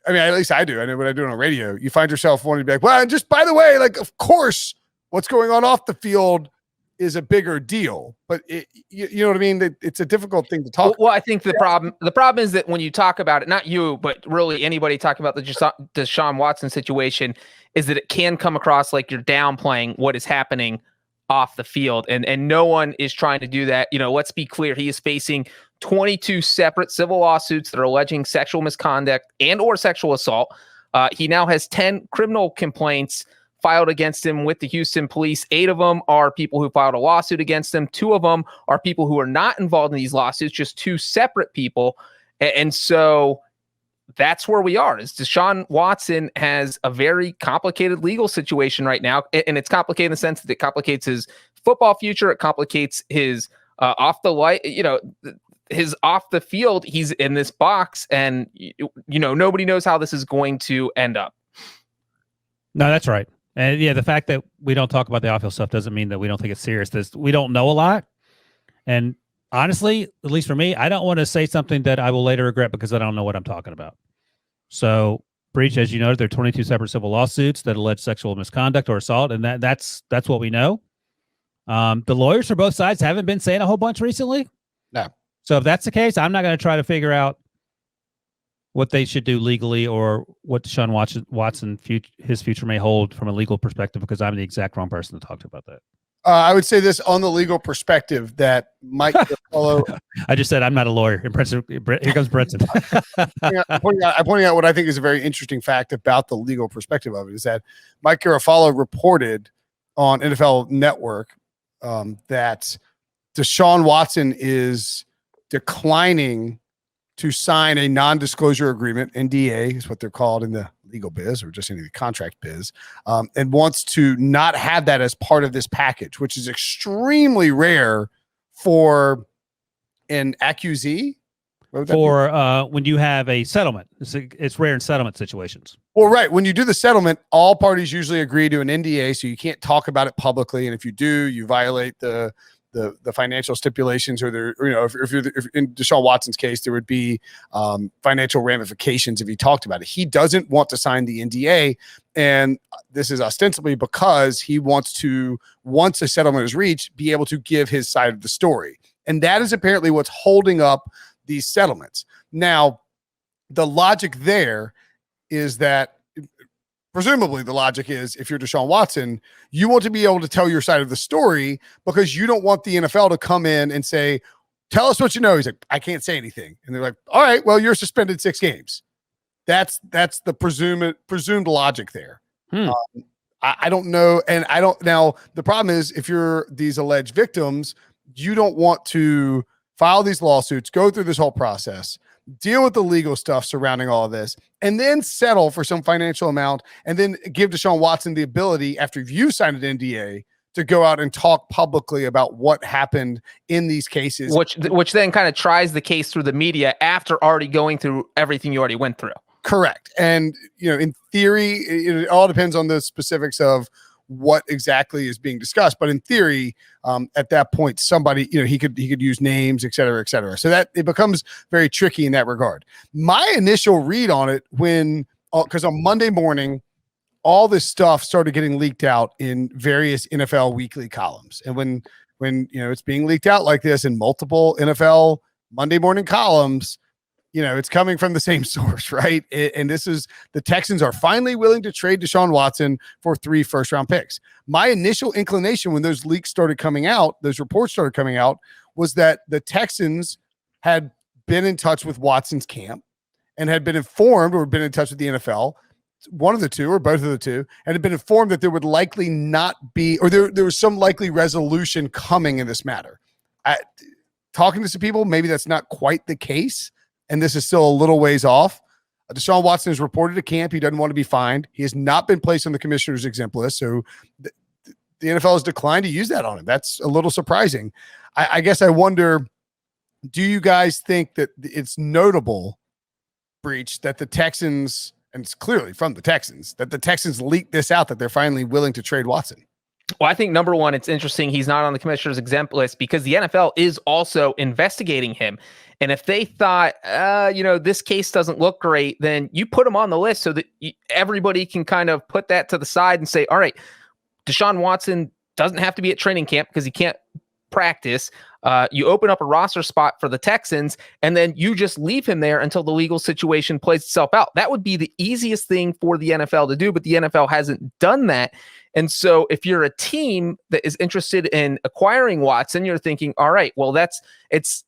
[SPEAKER 1] at least I do. I know what I do on radio. You find yourself wanting to be like, well, just by the way, of course, what's going on off the field is a bigger deal. But you know what I mean? It's a difficult thing to talk.
[SPEAKER 3] Well, I think the problem is that when you talk about it, not you, but really anybody talking about the Deshaun Watson situation, is that it can come across like you're downplaying what is happening off the field, and no one is trying to do that. Let's be clear. He is facing 22 separate civil lawsuits that are alleging sexual misconduct and or sexual assault. He now has 10 criminal complaints filed against him with the Houston police. 8 of them are people who filed a lawsuit against him. 2 of them are people who are not involved in these lawsuits, just 2 separate people. And so that's where we are. Is Deshaun Watson has a very complicated legal situation right now. And it's complicated in the sense that it complicates his football future. It complicates his his off the field. He's in this box and, nobody knows how this is going to end up.
[SPEAKER 2] No, that's right. And the fact that we don't talk about the off-field stuff doesn't mean that we don't think it's serious. We don't know a lot. And honestly, at least for me, I don't want to say something that I will later regret because I don't know what I'm talking about. So, Breech, as you noted, there are 22 separate civil lawsuits that allege sexual misconduct or assault, and that's what we know. The lawyers for both sides haven't been saying a whole bunch recently.
[SPEAKER 1] No.
[SPEAKER 2] So if that's the case, I'm not going to try to figure out what they should do legally or what Deshaun Watson his future may hold from a legal perspective because I'm the exact wrong person to talk to about that.
[SPEAKER 1] I would say this on the legal perspective that Mike Garafolo.
[SPEAKER 2] I just said I'm not a lawyer. Here comes Brinson.
[SPEAKER 1] I'm pointing out what I think is a very interesting fact about the legal perspective of it is that Mike Garafolo reported on NFL Network that Deshaun Watson is declining to sign a non-disclosure agreement, NDA is what they're called in the legal biz or just in the contract biz, and wants to not have that as part of this package, which is extremely rare for an accusee.
[SPEAKER 2] For when you have a settlement. It's rare in settlement situations.
[SPEAKER 1] Well, right. When you do the settlement, all parties usually agree to an NDA, so you can't talk about it publicly. And if you do, you violate the financial stipulations, or there, if in Deshaun Watson's case, there would be financial ramifications if he talked about it. He doesn't want to sign the NDA, and this is ostensibly because he wants to, once a settlement is reached, be able to give his side of the story. And that is apparently what's holding up these settlements. Now, the logic there is that presumably the logic is if you're Deshaun Watson, you want to be able to tell your side of the story because you don't want the NFL to come in and say, tell us what you know. He's like, I can't say anything. And they're like, all right, well, you're suspended 6 games. That's the presumed logic there. I don't know. And I don't, now the problem is if you're these alleged victims, you don't want to file these lawsuits, go through this whole process, deal with the legal stuff surrounding all of this, and then settle for some financial amount, and then give Deshaun Watson the ability, after you signed an NDA, to go out and talk publicly about what happened in these cases.
[SPEAKER 3] Which then kind of tries the case through the media after already going through everything you already went through.
[SPEAKER 1] Correct. And, in theory, it all depends on the specifics of what exactly is being discussed. But in theory, at that point, somebody, he could use names, et cetera, et cetera. So that it becomes very tricky in that regard. My initial read on it because on Monday morning, all this stuff started getting leaked out in various NFL weekly columns. And when it's being leaked out like this in multiple NFL Monday morning columns, it's coming from the same source, right? And this is the Texans are finally willing to trade Deshaun Watson for 3 first-round picks. My initial inclination when those leaks started coming out, those reports started coming out, was that the Texans had been in touch with Watson's camp and had been informed or been in touch with the NFL, one of the two or both of the two, and had been informed that there would likely not be, or there was some likely resolution coming in this matter. Talking to some people, maybe that's not quite the case. And this is still a little ways off. Deshaun Watson has reported to camp. He doesn't want to be fined. He has not been placed on the commissioner's exempt list. So the NFL has declined to use that on him. That's a little surprising. I guess I wonder, do you guys think that it's notable, Breech, that the Texans, and it's clearly from the Texans, that the Texans leaked this out, that they're finally willing to trade Watson?
[SPEAKER 3] Well, I think number one, it's interesting he's not on the commissioner's exempt list because the NFL is also investigating him. And if they thought, this case doesn't look great, then you put him on the list so that everybody can kind of put that to the side and say, all right, Deshaun Watson doesn't have to be at training camp because he can't practice. You open up a roster spot for the Texans, and then you just leave him there until the legal situation plays itself out. That would be the easiest thing for the NFL to do, but the NFL hasn't done that. And so if you're a team that is interested in acquiring Watson, you're thinking, all right, well, it's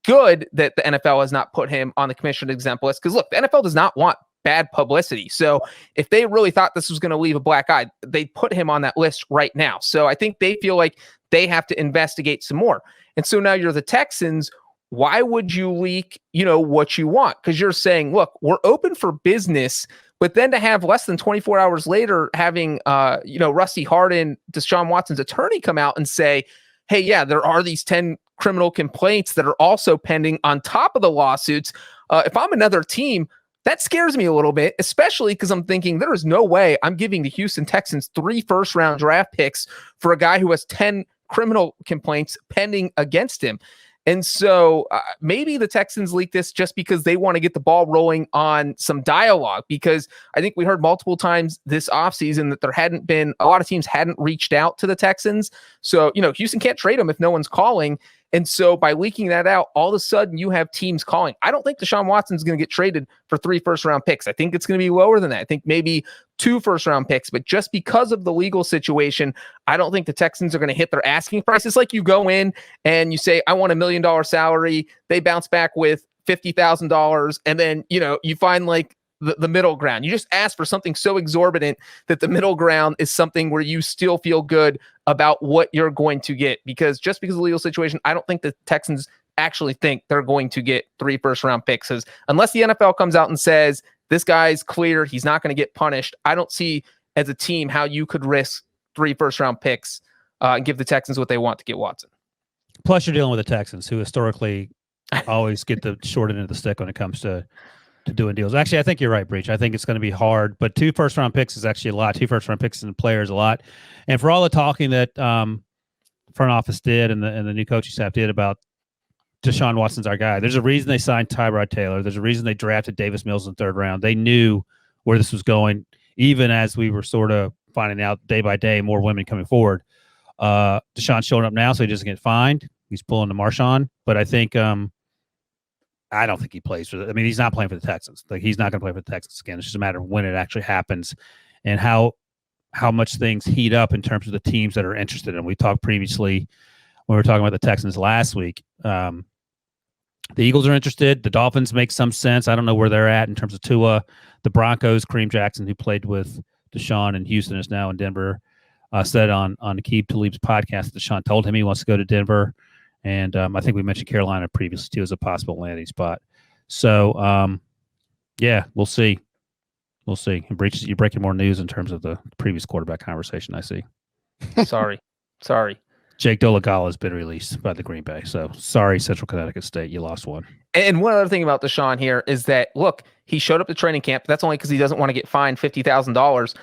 [SPEAKER 3] good that the NFL has not put him on the commissioner's exempt list. Because look, the NFL does not want bad publicity. So if they really thought this was going to leave a black eye, they put him on that list right now. So I think they feel like they have to investigate some more. And so now you're the Texans. Why would you leak, what you want? Because you're saying, look, we're open for business. But then to have less than 24 hours later, having, Rusty Hardin, Deshaun Watson's attorney, come out and say, hey, yeah, there are these 10 criminal complaints that are also pending on top of the lawsuits. If I'm another team, that scares me a little bit, especially because I'm thinking there is no way I'm giving the Houston Texans 3 first-round draft picks for a guy who has 10 criminal complaints pending against him. And so maybe the Texans leak this just because they want to get the ball rolling on some dialogue, because I think we heard multiple times this offseason that a lot of teams hadn't reached out to the Texans. So, Houston can't trade them if no one's calling. And so by leaking that out, all of a sudden you have teams calling. I don't think Deshaun Watson's going to get traded for 3 first-round picks. I think it's going to be lower than that. I think maybe 2 first-round picks, but just because of the legal situation, I don't think the Texans are going to hit their asking price. It's like you go in and you say, I want $1 million salary. They bounce back with $50,000, and then you find like the middle ground. You just ask for something so exorbitant that the middle ground is something where you still feel good about what you're going to get. Because just because of the legal situation, I don't think the Texans actually think they're going to get 3 first-round picks. Because unless the NFL comes out and says this guy's clear, he's not going to get punished, I don't see as a team how you could risk 3 first-round picks and give the Texans what they want to get Watson.
[SPEAKER 2] Plus, you're dealing with the Texans, who historically always get the short end of the stick when it comes to doing deals. Actually, I think you're right, Breech. I think it's going to be hard, but 2 first-round picks is actually a lot. 2 first-round picks in the player is a lot. And for all the talking that front office did and the new coaching staff did about Deshaun Watson's our guy, there's a reason they signed Tyrod Taylor. There's a reason they drafted Davis Mills in the 3rd round. They knew where this was going, even as we were sort of finding out day by day more women coming forward. Deshaun's showing up now, so he doesn't get fined. He's pulling the Marshawn, but I think I don't think he plays for I mean, he's not playing for the Texans. Like, he's not going to play for the Texans again. It's just a matter of when it actually happens and how much things heat up in terms of the teams that are interested in. We talked previously when we were talking about the Texans last week. The Eagles are interested. The Dolphins make some sense. I don't know where they're at in terms of Tua. The Broncos, Kareem Jackson, who played with Deshaun in Houston, is now in Denver, said on Aqib Talib's podcast that Deshaun told him he wants to go to Denver. And I think we mentioned Carolina previously, too, as a possible landing spot. So, yeah, we'll see. We'll see. And Breech, you're breaking more news in terms of the previous quarterback conversation, I see.
[SPEAKER 3] Sorry.
[SPEAKER 2] Jake Dolegala has been released by the Green Bay. So, sorry, Central Connecticut State, you lost one.
[SPEAKER 3] And one other thing about Deshaun here is that, look, he showed up to training camp. That's only because he doesn't want to get fined $50,000.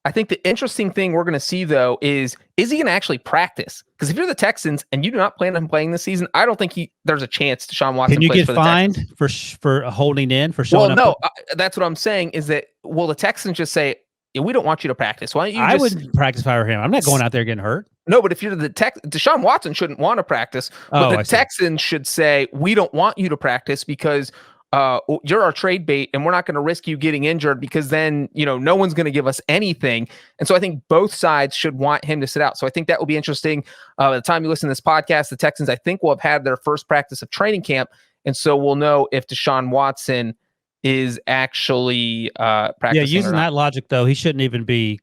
[SPEAKER 3] I think the interesting thing we're going to see, though, is he going to actually practice? Because if you're the Texans and you do not plan on playing this season, I don't think there's a chance Deshaun Watson
[SPEAKER 2] Can you
[SPEAKER 3] plays
[SPEAKER 2] get
[SPEAKER 3] for the
[SPEAKER 2] fined
[SPEAKER 3] Texans.
[SPEAKER 2] for holding in, for showing up?
[SPEAKER 3] Well, no, that's what I'm saying is that, will the Texans just say, yeah, we don't want you to practice? Why don't you
[SPEAKER 2] I wouldn't practice if I were him. I'm not going out there getting hurt.
[SPEAKER 3] No, but if you're the Deshaun Watson shouldn't want to practice, but the Texans should say, we don't want you to practice because you're our trade bait and we're not going to risk you getting injured because then, no one's going to give us anything. And so I think both sides should want him to sit out. So I think that will be interesting. By the time you listen to this podcast, the Texans, I think, will have had their first practice of training camp. And so we'll know if Deshaun Watson is actually practicing.
[SPEAKER 2] Yeah, using that logic, though, he shouldn't even be.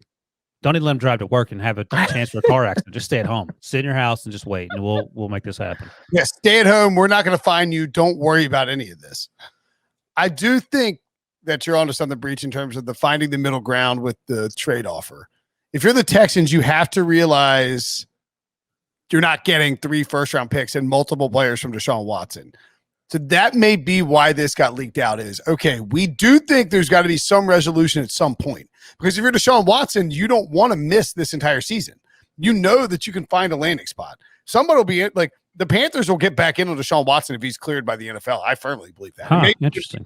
[SPEAKER 2] Don't even let him drive to work and have a chance for a car accident. Just stay at home. Sit in your house and just wait, and we'll make this happen.
[SPEAKER 1] Yeah, stay at home. We're not going to find you. Don't worry about any of this. I do think that you're onto something, Breech, in terms of the finding the middle ground with the trade offer. If you're the Texans, you have to realize you're not getting 3 first-round picks and multiple players from Deshaun Watson. So that may be why this got leaked out is, okay, we do think there's got to be some resolution at some point. Because if you're Deshaun Watson, you don't want to miss this entire season. You know that you can find a landing spot. Somebody will be like the Panthers will get back in on Deshaun Watson if he's cleared by the NFL. I firmly believe that.
[SPEAKER 2] Huh, interesting.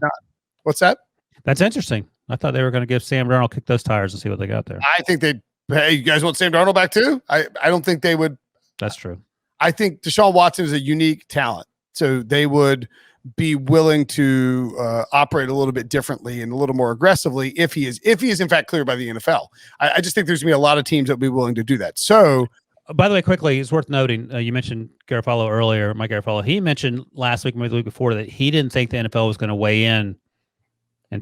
[SPEAKER 1] What's that?
[SPEAKER 2] That's interesting. I thought they were going to give Sam Darnold kick those tires and see what they got there.
[SPEAKER 1] I think hey, you guys want Sam Darnold back too? I don't think they would.
[SPEAKER 2] That's true.
[SPEAKER 1] I think Deshaun Watson is a unique talent. So they would be willing to operate a little bit differently and a little more aggressively if he is in fact cleared by the NFL. I just think there's going to be a lot of teams that will be willing to do that. So,
[SPEAKER 2] by the way, quickly, it's worth noting, you mentioned Garofalo earlier, Mike Garofalo. He mentioned last week, maybe the week before, that he didn't think the NFL was going to weigh in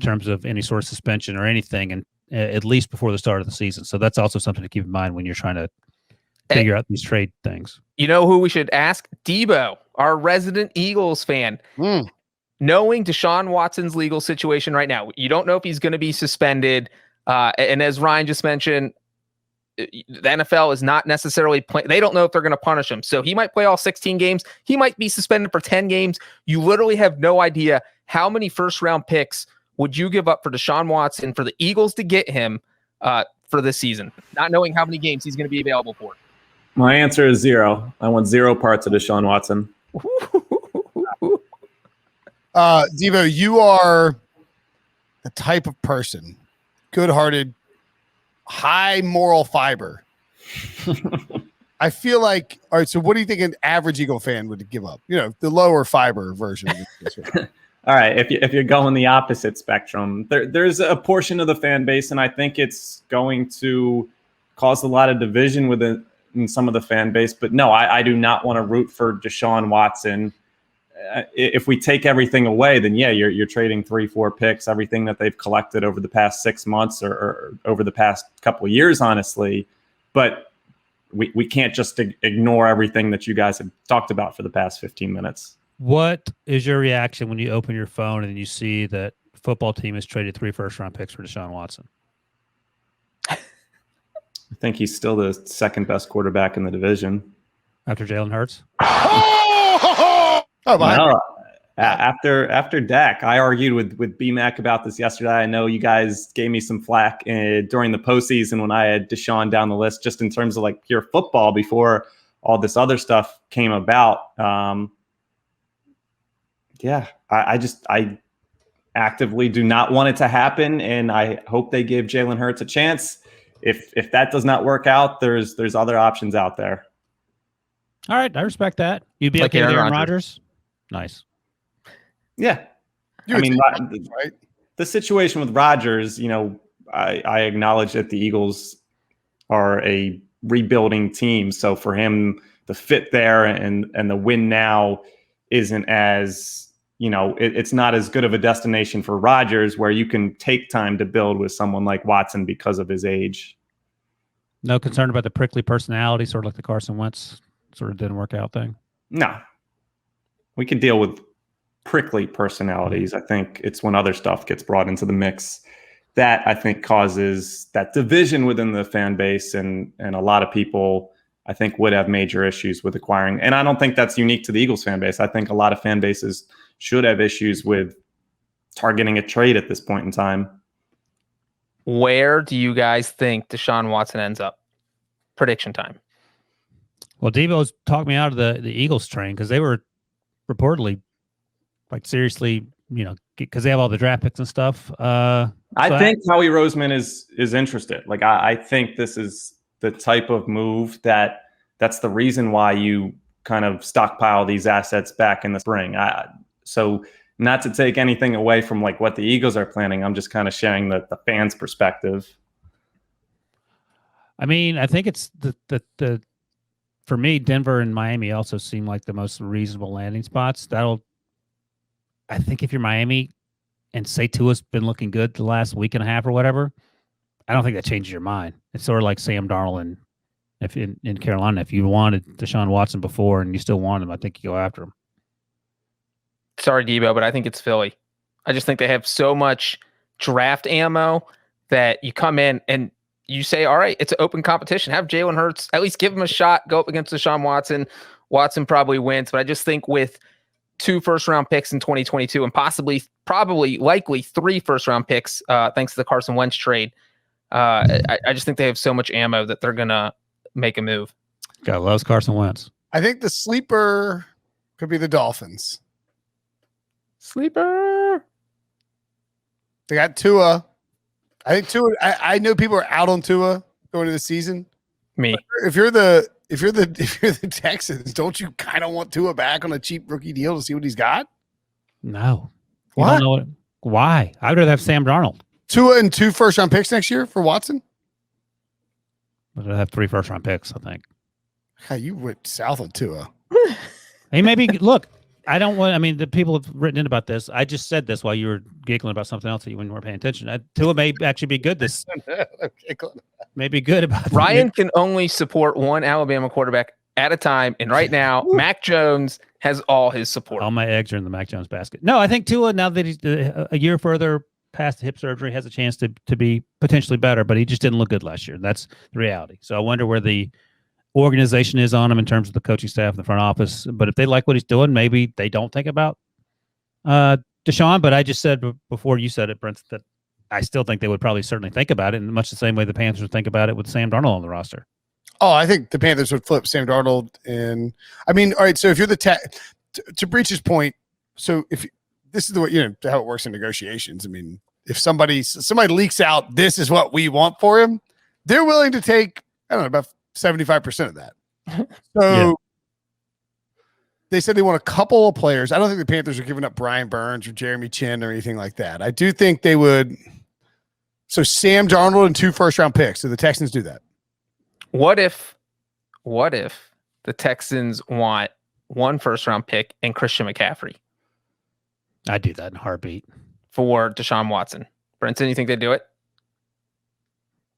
[SPEAKER 2] terms of any sort of suspension or anything, and at least before the start of the season. So that's also something to keep in mind when you're trying to figure out these trade things.
[SPEAKER 3] You know who we should ask? Debo, our resident Eagles fan. Knowing Deshaun Watson's legal situation right now, you don't know if he's going to be suspended. And as Ryan just mentioned, the NFL is not necessarily they don't know if they're going to punish him. So he might play all 16 games. He might be suspended for 10 games. You literally have no idea how many first-round picks would you give up for Deshaun Watson for the Eagles to get him for this season, not knowing how many games he's going to be available for.
[SPEAKER 6] My answer is 0. I want 0 parts of Deshaun Watson.
[SPEAKER 1] Devo, you are the type of person, good-hearted, high moral fiber. I feel like, all right, so what do you think an average Eagle fan would give up? The lower fiber version of this.
[SPEAKER 6] All right, if you're going the opposite spectrum, there's a portion of the fan base, and I think it's going to cause a lot of division within some of the fan base. But no, I do not want to root for Deshaun Watson. If we take everything away, then yeah, you're trading 3-4 picks, everything that they've collected over the past 6 months or over the past couple of years, honestly. But we can't just ignore everything that you guys have talked about for the past 15 minutes.
[SPEAKER 2] What is your reaction when you open your phone and you see that football team has traded 3 first-round picks for Deshaun Watson?
[SPEAKER 6] I think he's still the second best quarterback in the division.
[SPEAKER 2] After Jalen Hurts?
[SPEAKER 6] No, after Dak. I argued with BMAC about this yesterday. I know you guys gave me some flack during the postseason when I had Deshaun down the list, just in terms of like pure football before all this other stuff came about. Yeah, I actively do not want it to happen, and I hope they give Jalen Hurts a chance. If that does not work out, there's other options out there.
[SPEAKER 2] All right, I respect that. You'd be
[SPEAKER 3] Like
[SPEAKER 2] okay with
[SPEAKER 3] Aaron
[SPEAKER 2] Aaron
[SPEAKER 3] Rodgers.
[SPEAKER 2] Rodgers? Nice.
[SPEAKER 6] Yeah,
[SPEAKER 1] You
[SPEAKER 6] I
[SPEAKER 1] would
[SPEAKER 6] mean,
[SPEAKER 1] think, right?
[SPEAKER 6] the situation with Rodgers, I acknowledge that the Eagles are a rebuilding team. So for him, the fit there and the win now isn't as, it's not as good of a destination for Rodgers, where you can take time to build with someone like Watson because of his age.
[SPEAKER 2] No concern about the prickly personality, sort of like the Carson Wentz sort of didn't work out thing?
[SPEAKER 6] No. We can deal with prickly personalities. I think it's when other stuff gets brought into the mix that I think causes that division within the fan base, and a lot of people I think would have major issues with acquiring. And I don't think that's unique to the Eagles fan base. I think a lot of fan bases should have issues with targeting a trade at this point in time.
[SPEAKER 3] Where do you guys think Deshaun Watson ends up? Prediction time.
[SPEAKER 2] Well, Devo's talked me out of the Eagles train because they were reportedly, like, seriously, because they have all the draft picks and stuff.
[SPEAKER 6] I think Howie Roseman is interested. Like, I think this is the type of move that's the reason why you kind of stockpile these assets back in the spring. So not to take anything away from like what the Eagles are planning, I'm just kind of sharing the fans' perspective.
[SPEAKER 2] I mean, I think it's the for me, Denver and Miami also seem like the most reasonable landing spots. I think if you're Miami and say Tua's been looking good the last week and a half or whatever, I don't think that changes your mind. It's sort of like Sam Darnold in Carolina. If you wanted Deshaun Watson before and you still want him, I think you go after him.
[SPEAKER 3] Sorry, Debo, but I think it's Philly. I just think they have so much draft ammo that you come in and you say, all right, it's an open competition. Have Jalen Hurts, at least give him a shot, go up against Deshaun Watson. Watson probably wins, but I just think with 2 first-round picks in 2022 and likely 3 first-round picks, thanks to the Carson Wentz trade, I just think they have so much ammo that they're going to make a move.
[SPEAKER 2] God loves Carson Wentz.
[SPEAKER 1] I think the sleeper could be the Dolphins.
[SPEAKER 3] Sleeper.
[SPEAKER 1] They got Tua. I think Tua. I know people are out on Tua going into the season.
[SPEAKER 3] Me.
[SPEAKER 1] But if you're the Texans, don't you kind of want Tua back on a cheap rookie deal to see what he's got?
[SPEAKER 2] No.
[SPEAKER 1] What?
[SPEAKER 2] You don't know why? I'd rather have Sam Darnold.
[SPEAKER 1] Tua and 2 first-round picks next year for Watson?
[SPEAKER 2] But I'd have 3 first-round picks, I think.
[SPEAKER 1] Hey, you went south on Tua.
[SPEAKER 2] Hey, maybe look. I don't want. I mean, the people have written in about this. I just said this while you were giggling about something else that you weren't paying attention. Tua may actually be good. This may be good about
[SPEAKER 3] Ryan can only support one Alabama quarterback at a time, and right now, Mac Jones has all his support.
[SPEAKER 2] All my eggs are in the Mac Jones basket. No, I think Tua, now that he's a year further past the hip surgery, has a chance to be potentially better, but he just didn't look good last year. That's the reality. So I wonder where the organization is on him in terms of the coaching staff, the front office. But if they like what he's doing, maybe they don't think about Deshaun. But I just said before you said it, Brent, that I still think they would probably certainly think about it in much the same way the Panthers would think about it with Sam Darnold on the roster.
[SPEAKER 1] Oh, I think the Panthers would flip Sam Darnold. And I mean, all right. So if you're to Breech's point, so if this is the way, how it works in negotiations. I mean, if somebody leaks out, this is what we want for him, they're willing to take, I don't know, about 75% of that. So they said they want a couple of players. I don't think the Panthers are giving up Brian Burns or Jeremy Chin or anything like that. I do think they would. So Sam Darnold and 2 first-round picks. So the Texans do that.
[SPEAKER 3] What if the Texans want 1 first-round pick and Christian McCaffrey?
[SPEAKER 2] I'd do that in a heartbeat.
[SPEAKER 3] For Deshaun Watson. Brinson, you think they'd do it?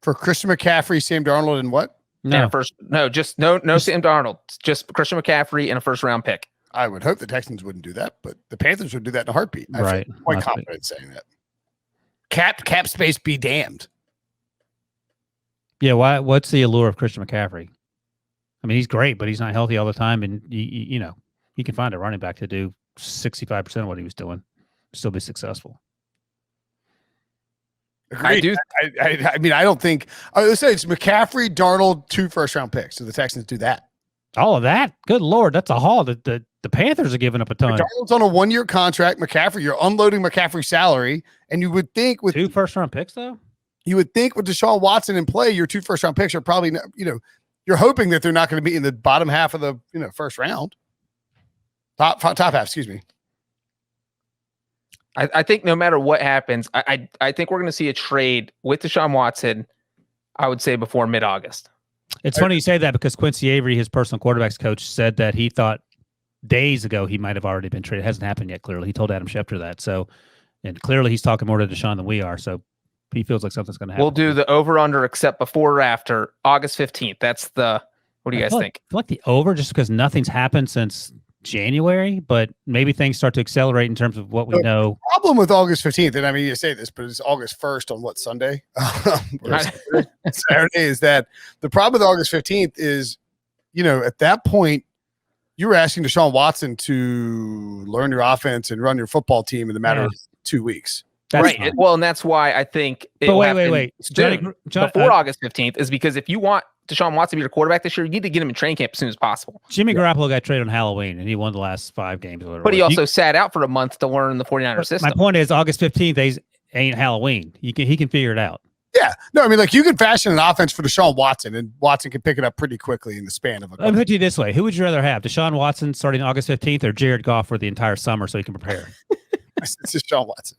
[SPEAKER 1] For Christian McCaffrey, Sam Darnold, and what?
[SPEAKER 2] No,
[SPEAKER 3] No Sam Darnold. Just Christian McCaffrey and a first-round pick.
[SPEAKER 1] I would hope the Texans wouldn't do that, but the Panthers would do that in a heartbeat. I
[SPEAKER 2] right.
[SPEAKER 1] feel quite confident saying that. Cap space be damned.
[SPEAKER 2] Yeah, why? What's the allure of Christian McCaffrey? I mean, he's great, but he's not healthy all the time, and you know, he can find a running back to do 65% of what he was doing, still be successful.
[SPEAKER 1] Agreed. I mean, I don't think. I would say it's McCaffrey, Darnold, 2 first-round picks. So the Texans do that.
[SPEAKER 2] All of that? Good Lord, that's a haul. The Panthers are giving up a ton.
[SPEAKER 1] Darnold's on a 1-year contract. McCaffrey, you're unloading McCaffrey's salary, and you would think with
[SPEAKER 2] 2 first-round picks, though.
[SPEAKER 1] You would think with Deshaun Watson in play, your 2 first-round picks are probably, you're hoping that they're not going to be in the bottom half of the, first round. Top half, excuse me.
[SPEAKER 3] I think no matter what happens, I think we're going to see a trade with Deshaun Watson, I would say before mid-August.
[SPEAKER 2] It's funny you say that because Quincy Avery, his personal quarterbacks coach, said that he thought days ago he might have already been traded. It hasn't happened yet, clearly. He told Adam Schefter that. So, and clearly he's talking more to Deshaun than we are. So he feels like something's going to happen.
[SPEAKER 3] We'll do the over-under except before or after August 15th. That's the – what do you guys think?
[SPEAKER 2] I feel like the over just because nothing's happened since January, but maybe things start to accelerate in terms of what we know.
[SPEAKER 1] The problem with August 15th, and I mean, you say this, but it's August 1st on what, Sunday? Saturday, is that the problem with August 15th is, at that point, you were asking Deshaun Watson to learn your offense and run your football team in the matter of 2 weeks.
[SPEAKER 2] That's
[SPEAKER 3] right.
[SPEAKER 2] fine.
[SPEAKER 3] Well, and that's why I think
[SPEAKER 2] wait.
[SPEAKER 3] John, before August 15th is because if you want Deshaun Watson to be your quarterback this year, you need to get him in training camp as soon as possible.
[SPEAKER 2] Jimmy Garoppolo got traded on Halloween, and he won the last 5 games.
[SPEAKER 3] But he also sat out for a month to learn the 49ers system.
[SPEAKER 2] My point is August 15th ain't Halloween. He can figure it out.
[SPEAKER 1] Yeah. No, I mean, you can fashion an offense for Deshaun Watson, and Watson can pick it up pretty quickly in the span of a
[SPEAKER 2] Let me put you this way. Who would you rather have, Deshaun Watson starting August 15th or Jared Goff for the entire summer so he can prepare?
[SPEAKER 1] It's Deshaun Watson.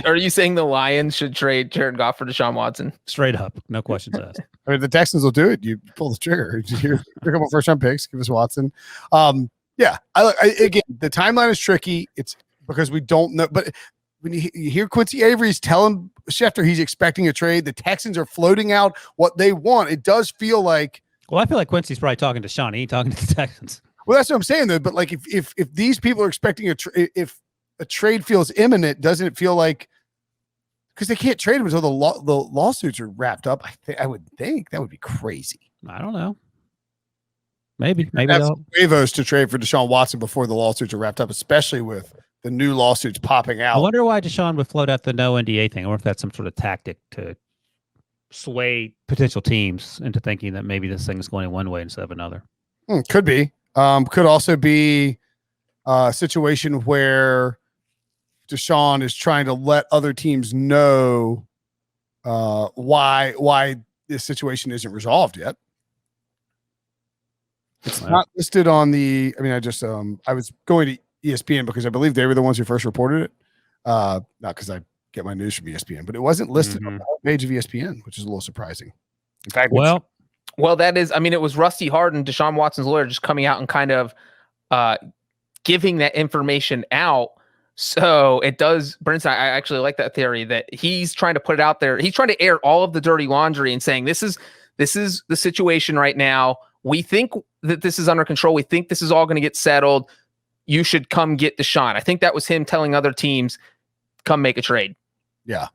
[SPEAKER 3] Are you saying the Lions should trade Jared Goff for Deshaun Watson?
[SPEAKER 2] Straight up. No questions asked.
[SPEAKER 1] I mean, the Texans will do it. You pull the trigger. You pick up a first-round picks. Give us Watson. Yeah. Again, the timeline is tricky. It's because we don't know. But when you hear Quincy Avery's telling Schefter he's expecting a trade, the Texans are floating out what they want. It does feel like.
[SPEAKER 2] Well, I feel like Quincy's probably talking to Sean. He ain't talking to the Texans.
[SPEAKER 1] Well, that's what I'm saying, though. But if these people are expecting if a trade feels imminent, doesn't it feel like because they can't trade him until the lawsuits are wrapped up? I would think that would be crazy.
[SPEAKER 2] I don't know. Maybe
[SPEAKER 1] that's Huevos to trade for Deshaun Watson before the lawsuits are wrapped up, especially with the new lawsuits popping out.
[SPEAKER 2] I wonder why Deshaun would float out the no NDA thing. I wonder if that's some sort of tactic to sway potential teams into thinking that maybe this thing is going in one way instead of another.
[SPEAKER 1] Could be. Could also be a situation where Deshaun is trying to let other teams know why this situation isn't resolved yet. It's not listed on the. I mean, I was going to ESPN because I believe they were the ones who first reported it. Not because I get my news from ESPN, but it wasn't listed on the page of ESPN, which is a little surprising. In fact,
[SPEAKER 3] well, that is. I mean, it was Rusty Hardin, Deshaun Watson's lawyer, just coming out and kind of giving that information out. So it does, Brinson, I actually like that theory that he's trying to put it out there. He's trying to air all of the dirty laundry and saying, this is the situation right now. We think that this is under control. We think this is all going to get settled. You should come get Deshaun. I think that was him telling other teams, come make a trade.
[SPEAKER 1] Yeah.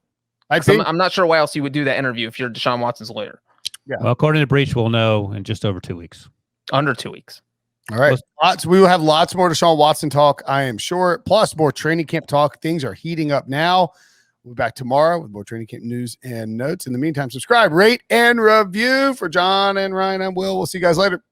[SPEAKER 3] I'm not sure why else you would do that interview if you're Deshaun Watson's lawyer.
[SPEAKER 1] Yeah.
[SPEAKER 2] Well, according to Breech, we'll know in just over 2 weeks.
[SPEAKER 3] Under 2 weeks.
[SPEAKER 1] All right. We will have lots more Deshaun Watson talk, I am sure. Plus more training camp talk. Things are heating up now. We'll be back tomorrow with more training camp news and notes. In the meantime, subscribe, rate, and review. For John and Ryan, I'm Will. We'll see you guys later.